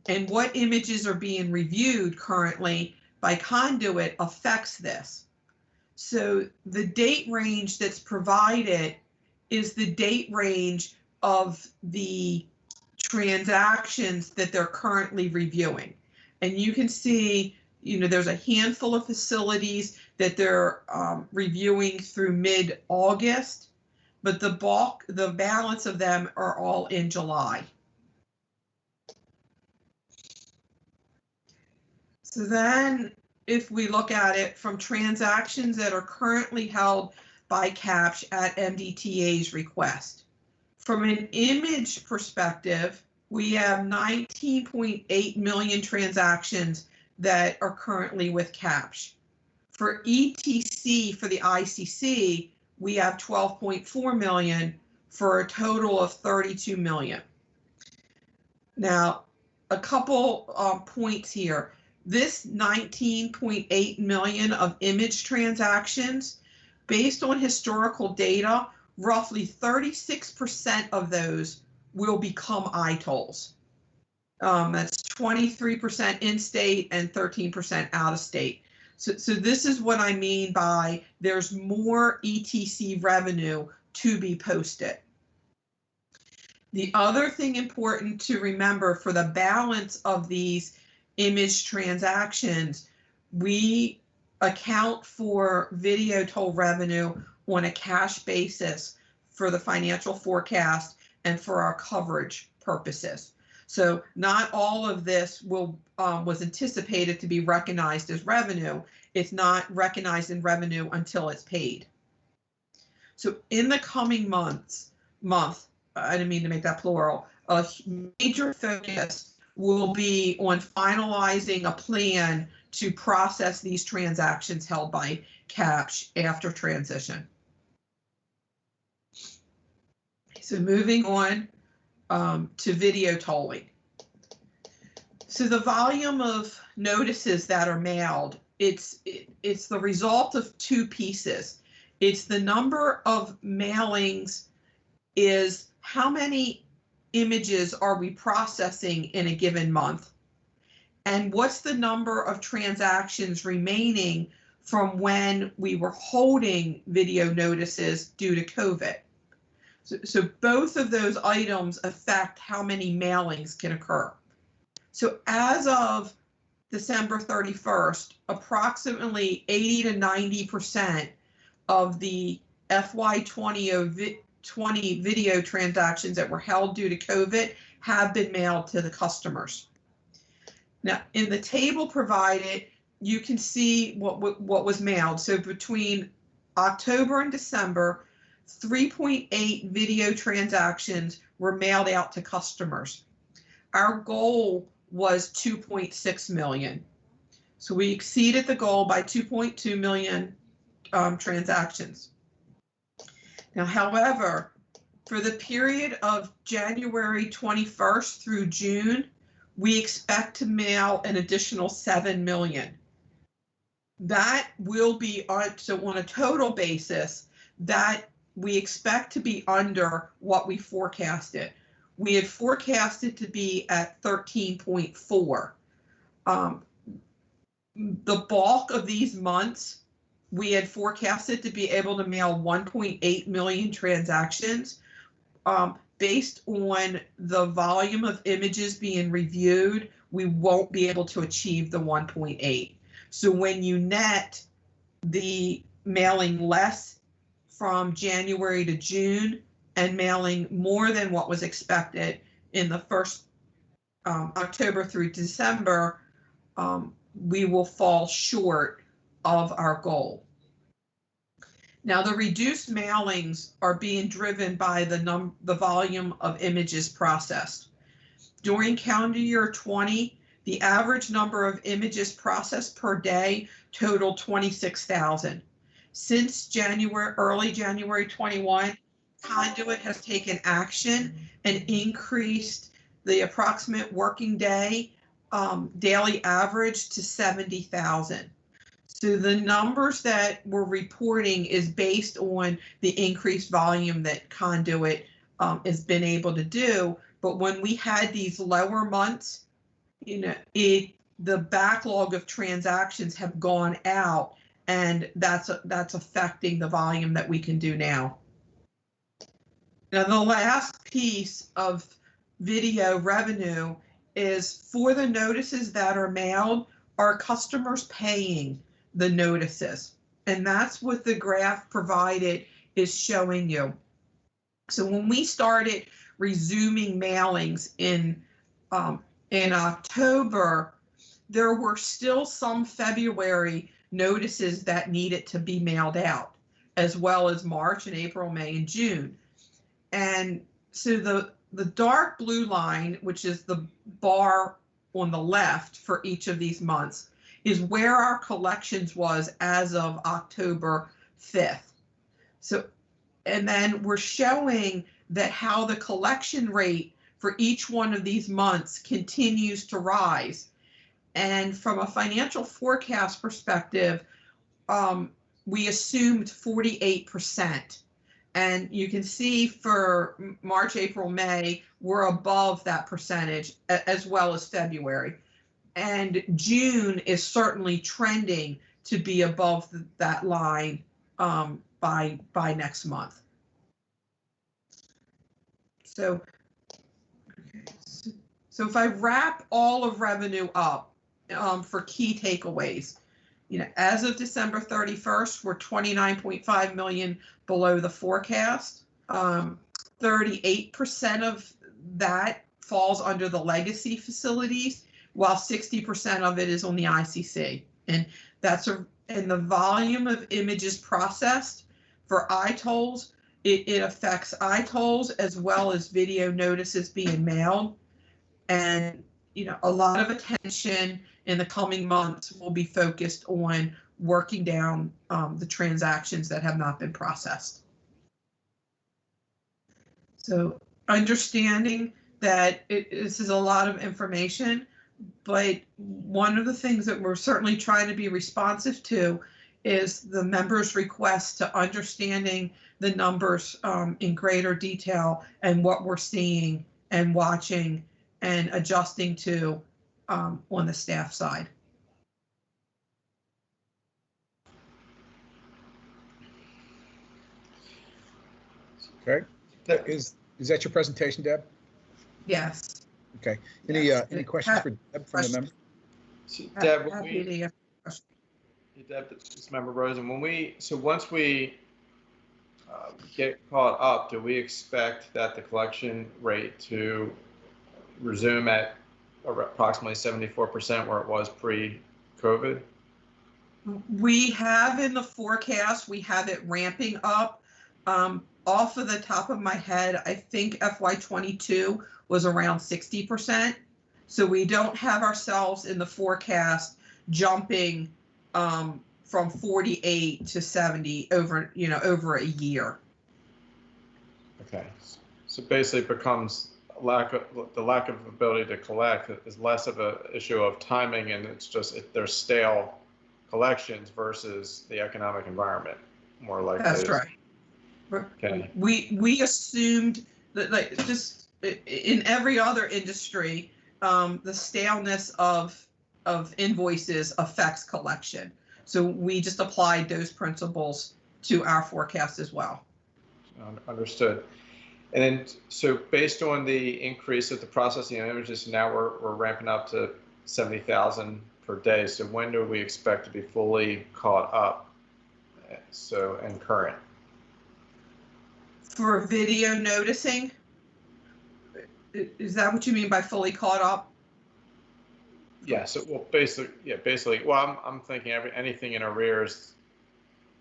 and what images are being reviewed currently by Conduit affects this. So the date range that's provided is the date range of the transactions that they're currently reviewing. And you can see, there's a handful of facilities that they're reviewing through mid-August, but the balance of them are all in July. So then if we look at it from transactions that are currently held by CAPSH at MDTA's request. From an image perspective, we have 19.8 million transactions that are currently with CAPSH. For ETC for the ICC, we have 12.4 million for a total of 32 million. Now, a couple points here. This 19.8 million of image transactions, based on historical data, roughly 36% of those will become I-tolls. That's 23% in-state and 13% out-of-state. So this is what I mean by there's more ETC revenue to be posted. The other thing important to remember for the balance of these image transactions, we account for video toll revenue on a cash basis for the financial forecast and for our coverage purposes. So not all of this was anticipated to be recognized as revenue. It's not recognized in revenue until it's paid. So in the coming month, I didn't mean to make that plural, a major focus will be on finalizing a plan to process these transactions held by CAPSH after transition. So moving on to video tolling. So the volume of notices that are mailed, it's the result of two pieces. It's the number of mailings is how many images are we processing in a given month? And what's the number of transactions remaining from when we were holding video notices due to COVID? So both of those items affect how many mailings can occur. So as of December 31st, approximately 80 to 90% of the FY 2020 video transactions that were held due to COVID have been mailed to the customers. Now, in the table provided, you can see what was mailed. So between October and December, 3.8 video transactions were mailed out to customers. Our goal was 2.6 million. So we exceeded the goal by 2.2 million transactions. Now, however, for the period of January 21st through June, we expect to mail an additional 7 million. That will be so on a total basis, that we expect to be under what we forecasted. We had forecasted to be at 13.4. The bulk of these months, we had forecasted to be able to mail 1.8 million transactions. Based on the volume of images being reviewed, we won't be able to achieve the 1.8. So when you net the mailing less from January to June and mailing more than what was expected in the first October through December, we will fall short of our goal. Now, the reduced mailings are being driven by the volume of images processed. During calendar year 20, the average number of images processed per day totaled 26,000. Since early January 21, Conduit has taken action and increased the approximate working day daily average to 70,000. So the numbers that we're reporting is based on the increased volume that Conduit has been able to do. But when we had these lower months, the backlog of transactions have gone out, and that's affecting the volume that we can do now. Now, the last piece of video revenue is for the notices that are mailed, are customers paying the notices? And that's what the graph provided is showing you. So when we started resuming mailings in October, there were still some February notices that needed to be mailed out, as well as March and April, May, and June. And so the dark blue line, which is the bar on the left for each of these months, is where our collections was as of October 5th. So, and then we're showing that how the collection rate for each one of these months continues to rise. And from a financial forecast perspective, we assumed 48%. And you can see for March, April, May, we're above that percentage, as well as February. And June is certainly trending to be above that line by next month. So if I wrap all of revenue up for key takeaways, as of December 31st, we're 29.5 million below the forecast. 38% of that falls under the legacy facilities, while 60% of it is on the ICC. And and the volume of images processed for ITOLs, it affects ITOLs as well as video notices being mailed. And, a lot of attention in the coming months will be focused on working down the transactions that have not been processed. So understanding that this is a lot of information, but one of the things that we're certainly trying to be responsive to is the members' request to understanding the numbers in greater detail and what we're seeing and watching and adjusting to on the staff side. Okay. Is that your presentation, Deb? Yes. Okay. Any questions for Deb from the member? Deb, Deb, this is Member Rosen. Once we get caught up, do we expect that the collection rate to resume at approximately 74% where it was pre-COVID? We have in the forecast, we have it ramping up. Off of the top of my head, I think FY22 was around 60%. So we don't have ourselves in the forecast jumping from 48 to 70 over a year. Okay. So basically it becomes the lack of ability to collect is less of an issue of timing, and it's just they're stale collections versus the economic environment, more like that's right. Okay. We assumed that just in every other industry, the staleness of invoices affects collection. So we just applied those principles to our forecast as well. Understood. And then, so based on the increase of the processing of images, now we're ramping up to 70,000 per day. So when do we expect to be fully caught up? And current? For video noticing, Is that what you mean by fully caught up? Yeah, so, well, basically, well, I'm thinking anything in arrears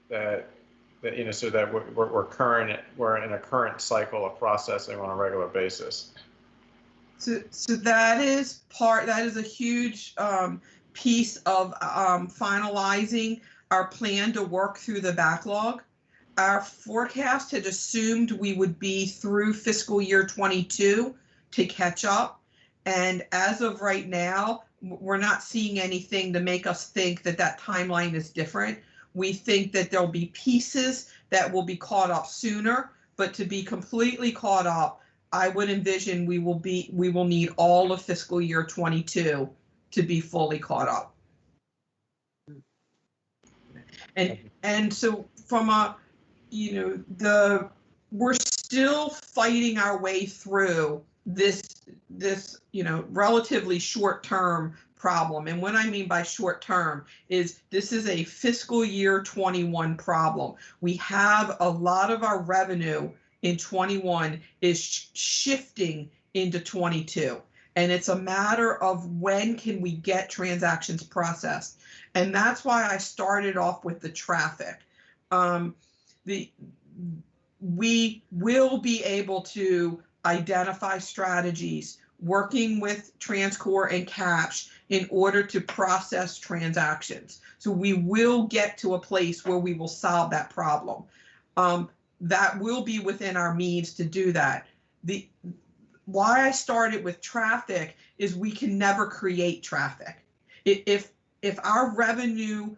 that, so that we're in a current cycle of processing on a regular basis. So that is a huge piece of finalizing our plan to work through the backlog. Our forecast had assumed we would be through fiscal year 22 to catch up. And as of right now, we're not seeing anything to make us think that that timeline is different. We think that there'll be pieces that will be caught up sooner, but to be completely caught up, I would envision we will need all of fiscal year 22 to be fully caught up. And so from a, we're still fighting our way through this relatively short-term problem. And what I mean by short-term is this is a fiscal year 21 problem. We have a lot of our revenue in 21 is shifting into 22. And it's a matter of when can we get transactions processed. And that's why I started off with the traffic. We will be able to identify strategies working with TransCore and CAPS in order to process transactions. So we will get to a place where we will solve that problem. That will be within our means to do that. Why I started with traffic is we can never create traffic. If our revenue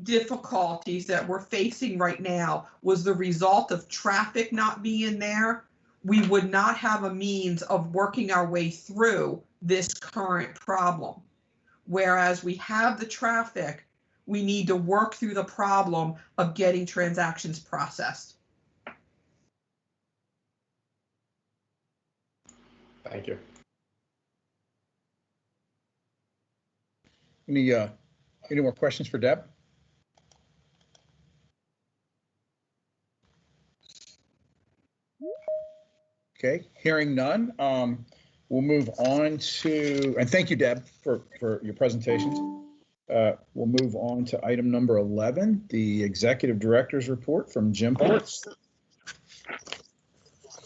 difficulties that we're facing right now was the result of traffic not being there, we would not have a means of working our way through this current problem. Whereas we have the traffic, we need to work through the problem of getting transactions processed. Thank you. Any more questions for Deb? Okay, hearing none, we'll move on to, and thank you, Deb, for your presentations. We'll move on to item number 11, the Executive Director's Report from Jim Ports.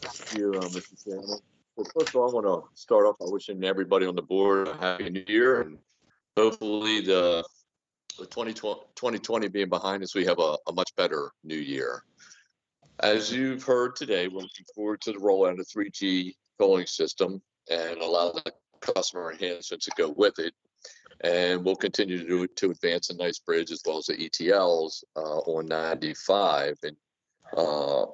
Thank you, Mr. Chairman. Well, first of all, I want to start off by wishing everybody on the board a happy new year, and hopefully the 2020 being behind us, we have a much better new year. As you've heard today, we're looking forward to the rollout of 3G tolling system and allow the customer enhancements to go with it. And we'll continue to advance the Nice Bridge as well as the ETLs on 95. And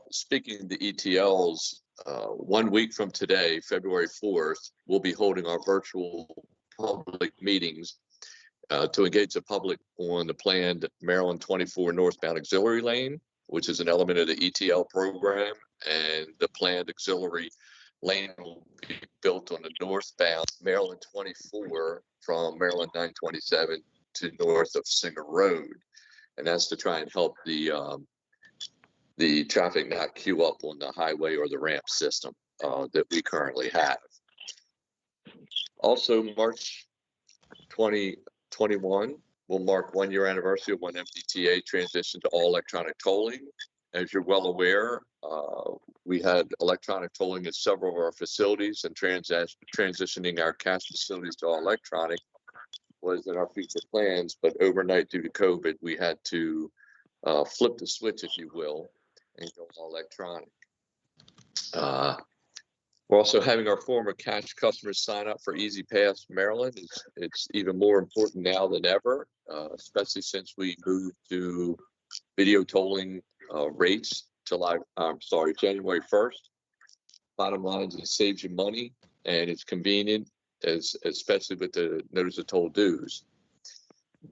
speaking of the ETLs, 1 week from today, February 4th, we'll be holding our virtual public meetings to engage the public on the planned Maryland 24 northbound auxiliary lane, which is an element of the ETL program, and the planned auxiliary lane will be built on the northbound Maryland 24 from Maryland 927 to north of Singer Road. And that's to try and help the traffic not queue up on the highway or the ramp system that we currently have. Also, March 2021 will mark 1 year anniversary of when MDTA transitioned to all electronic tolling. As you're well aware, we had electronic tolling at several of our facilities, and transitioning our cash facilities to all electronic was in our future plans. But overnight, due to COVID, we had to flip the switch, if you will, and go all electronic. We're also having our former cash customers sign up for Easy Pass Maryland. It's even more important now than ever, especially since we moved to video tolling rates January 1st. Bottom line is it saves you money and it's convenient, especially with the notice of toll dues.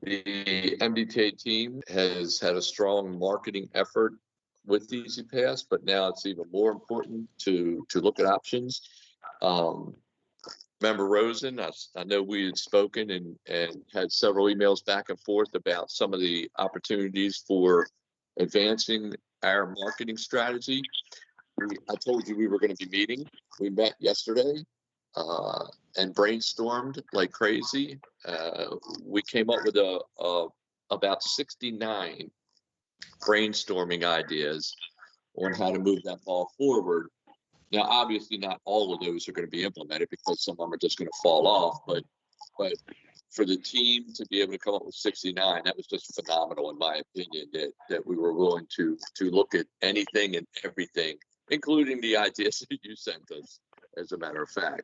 The MDTA team has had a strong marketing effort with Easy Pass, but now it's even more important to look at options. Member Rosen, I know we had spoken and had several emails back and forth about some of the opportunities for advancing our marketing strategy. I told you we were going to be meeting. We met yesterday, and brainstormed like crazy. We came up with about 69 brainstorming ideas on how to move that ball forward. Now, obviously, not all of those are going to be implemented because some of them are just going to fall off. But for the team to be able to come up with 69, that was just phenomenal, in my opinion. That we were willing to look at anything and everything, including the ideas that you sent us, as a matter of fact.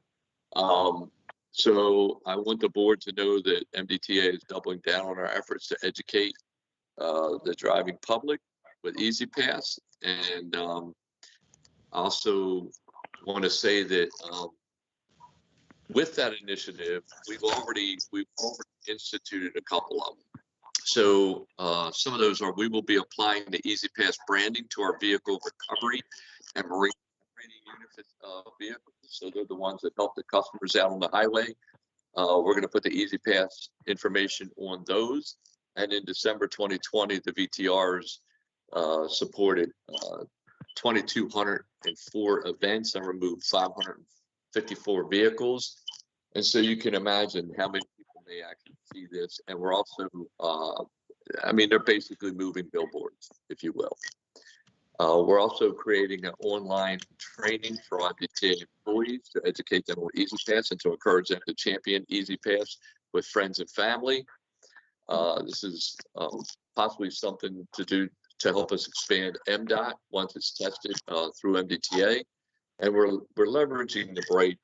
So I want the board to know that MDTA is doubling down on our efforts to educate the driving public with Easy Pass, and also want to say that with that initiative, we've already instituted a couple of them. So some of those are, we will be applying the Easy Pass branding to our vehicle recovery and marine unit vehicles. So they're the ones that help the customers out on the highway. We're going to put the Easy Pass information on those. And in December 2020, the VTRs supported 2,204 events and removed 554 vehicles. And so you can imagine how many people may actually see this. And we're also, I mean, they're basically moving billboards, if you will. We're also creating an online training for MDTA employees to educate them on Easy Pass and to encourage them to champion Easy Pass with friends and family. This is possibly something to do to help us expand MDOT once it's tested through MDTA. And we're leveraging the bright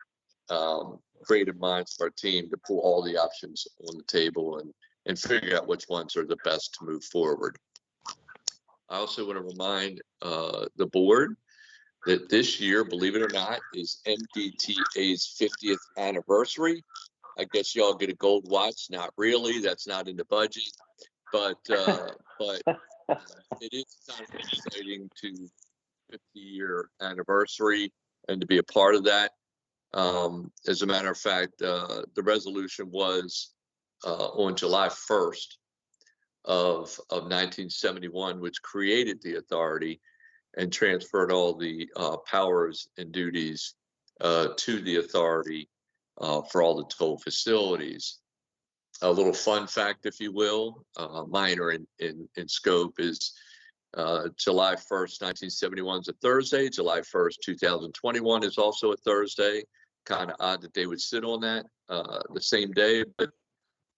creative minds of our team to pull all the options on the table and figure out which ones are the best to move forward. I also want to remind the board that this year, believe it or not, is MDTA's 50th anniversary. I guess y'all get a gold watch. Not really. That's not in the budget. But it is kind of exciting to 50-year anniversary and to be a part of that. As a matter of fact, the resolution was on July 1st of 1971, which created the authority and transferred all the powers and duties to the authority for all the toll facilities. A little fun fact, if you will, minor in scope, is July 1st, 1971 is a Thursday. July 1st, 2021 is also a Thursday. Kind of odd that they would sit on that the same day, but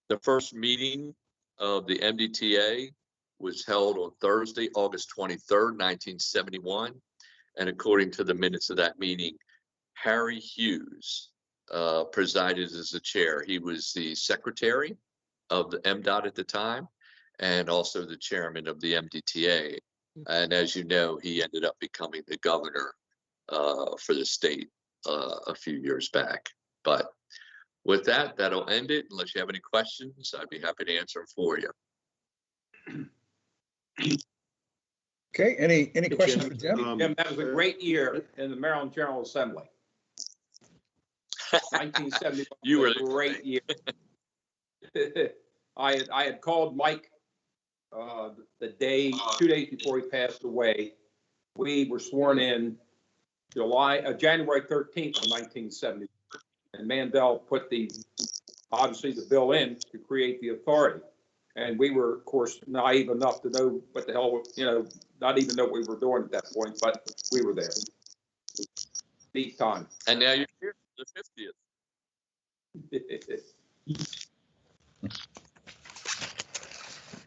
the first meeting of the MDTA was held on Thursday, August 23rd, 1971. And according to the minutes of that meeting, Harry Hughes presided as the chair. He was the secretary of the MDOT at the time and also the chairman of the MDTA. And as you know, he ended up becoming the governor for the state a few years back. But with that, that'll end it. Unless you have any questions, I'd be happy to answer them for you. Okay, any questions for Jim? Jim, that was a great year in the Maryland General Assembly. 1971 You were a great year. I had called Mike the day, 2 days before he passed away. We were sworn in January 13th of 1970. And Mandel put obviously the bill in to create the authority. And we were, of course, naive enough to know what the hell, not even know what we were doing at that point, but we were there. Neat time. And now you're here for the 50th.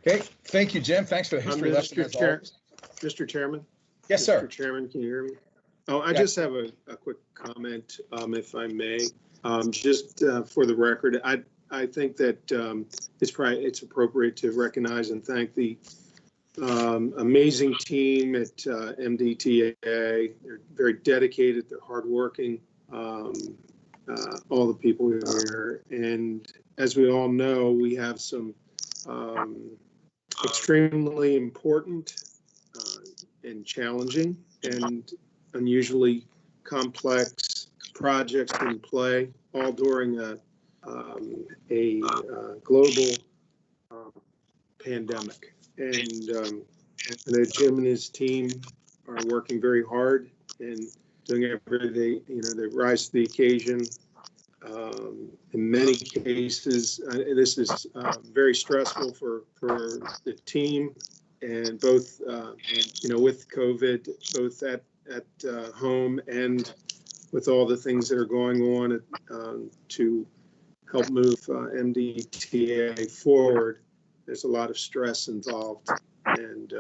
Okay, thank you, Jim. Thanks for the history lesson. Mr. Chairman? Yes, sir. Mr. Chairman, can you hear me? Oh, I just have a quick comment, if I may. Just for the record, I think that it's appropriate to recognize and thank the amazing team at MDTA. They're very dedicated. They're hardworking. All the people here, and as we all know, we have some extremely important and challenging and unusually complex projects in play, all during a global pandemic. And Jim and his team are working very hard and doing everything, they rise to the occasion In many cases, this is very stressful for the team, and both, with COVID, both at home and with all the things that are going on to help move MDTA forward. There's a lot of stress involved, and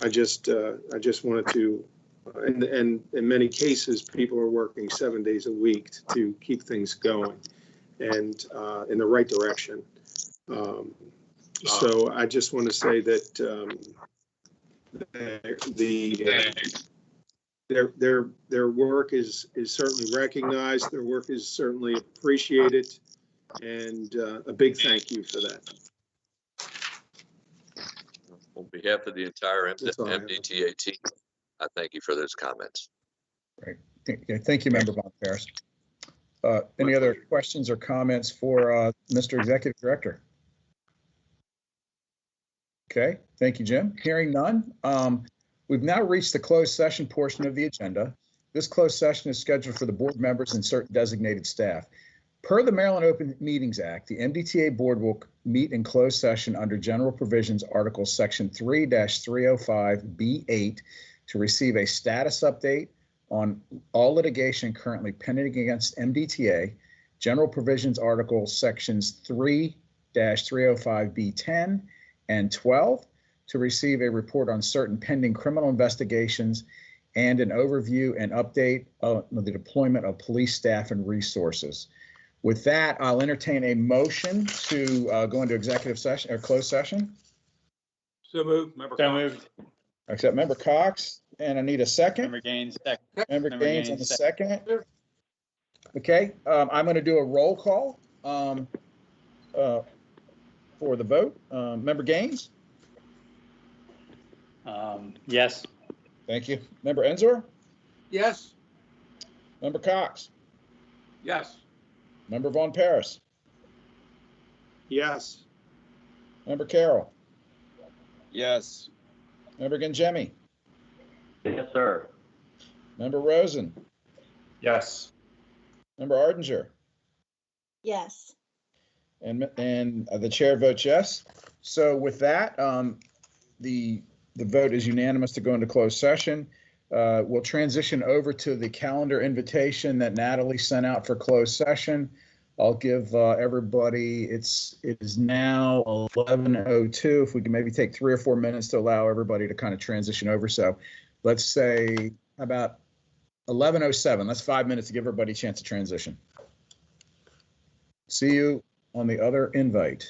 I just wanted to, and in many cases, people are working 7 days a week to keep things going and in the right direction. So I just want to say that their work is certainly recognized. Their work is certainly appreciated, and a big thank you for that. On behalf of the entire That's all I have. MDTA team, I thank you for those comments. Great. Thank you, Member Von Paris. Any other questions or comments for Mr. Executive Director? Okay, thank you, Jim. Hearing none, we've now reached the closed session portion of the agenda. This closed session is scheduled for the board members and certain designated staff. Per the Maryland Open Meetings Act, the MDTA board will meet in closed session under General Provisions Article Section 3-305B8 to receive a status update on all litigation currently pending against MDTA, General Provisions Article Sections 3-305B10 and 12 to receive a report on certain pending criminal investigations and an overview and update of the deployment of police staff and resources. With that, I'll entertain a motion to go into executive session or closed session. So moved, Member So Cox. moved. Accept Member Cox, and I need a second. Member Gaines, second. Member Member Gaines on the Gaines, second. Okay, I'm going to do a roll call for the vote. Member Gaines? Yes. Thank you. Member Enzor? Yes. Member Cox? Yes. Member Von Paris? Yes. Member Carroll? Yes. Member Gangemi? Yes, sir. Member Rosen? Yes. Member Ardinger? Yes. And the chair votes yes. So with that, the vote is unanimous to go into closed session. We'll transition over to the calendar invitation that Natalie sent out for closed session. I'll give everybody, it is now 11:02. If we can maybe take 3 or 4 minutes to allow everybody to kind of transition over. So let's say about 11:07. That's 5 minutes to give everybody a chance to transition. See you on the other invite.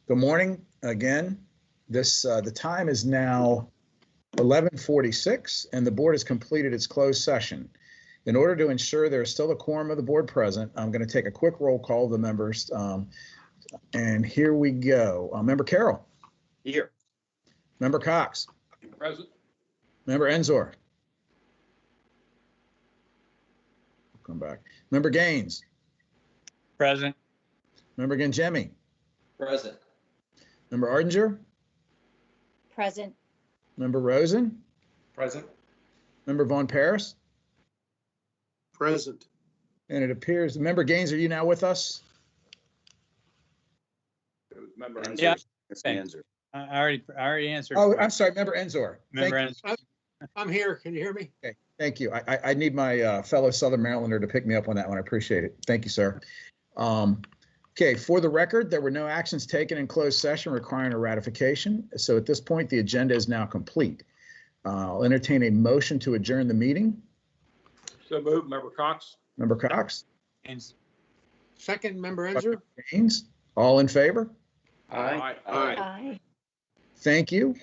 Good morning again. The time is now 11:46 and the board has completed its closed session. In order to ensure there is still a quorum of the board present, I'm going to take a quick roll call of the members. And here we go. Member Carroll. Here. Member Cox. Present. Member Enzor. Come back. Member Gaines. Present. Member Gangemi. Present. Member Ardinger. Present. Member Rosen. Present. Member Von Paris. Present. And it appears, Member Gaines, are you now with us? It was member Yeah. It's Anzer. I already answered. Oh, for you. I'm sorry, Member Enzor. Member Thank you. Enzor. I'm here. Can you hear me? Okay, thank you. I need my fellow Southern Marylander to pick me up on that one. I appreciate it. Thank you, sir. Okay, for the record, there were no actions taken in closed session requiring a ratification. So at this point, the agenda is now complete. I'll entertain a motion to adjourn the meeting. So moved, Member Cox. Member Cox? And second, Member Enzer? Gaines? All in favor? Aye. Aye. Thank you.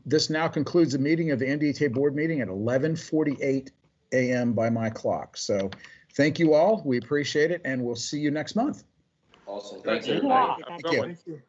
This now concludes the meeting of the MDTA board meeting at 11:48 a.m. by my clock. So thank you all. We appreciate it, and we'll see you next month. Awesome. Thank Thanks, you. everybody. Thank you. Thank you.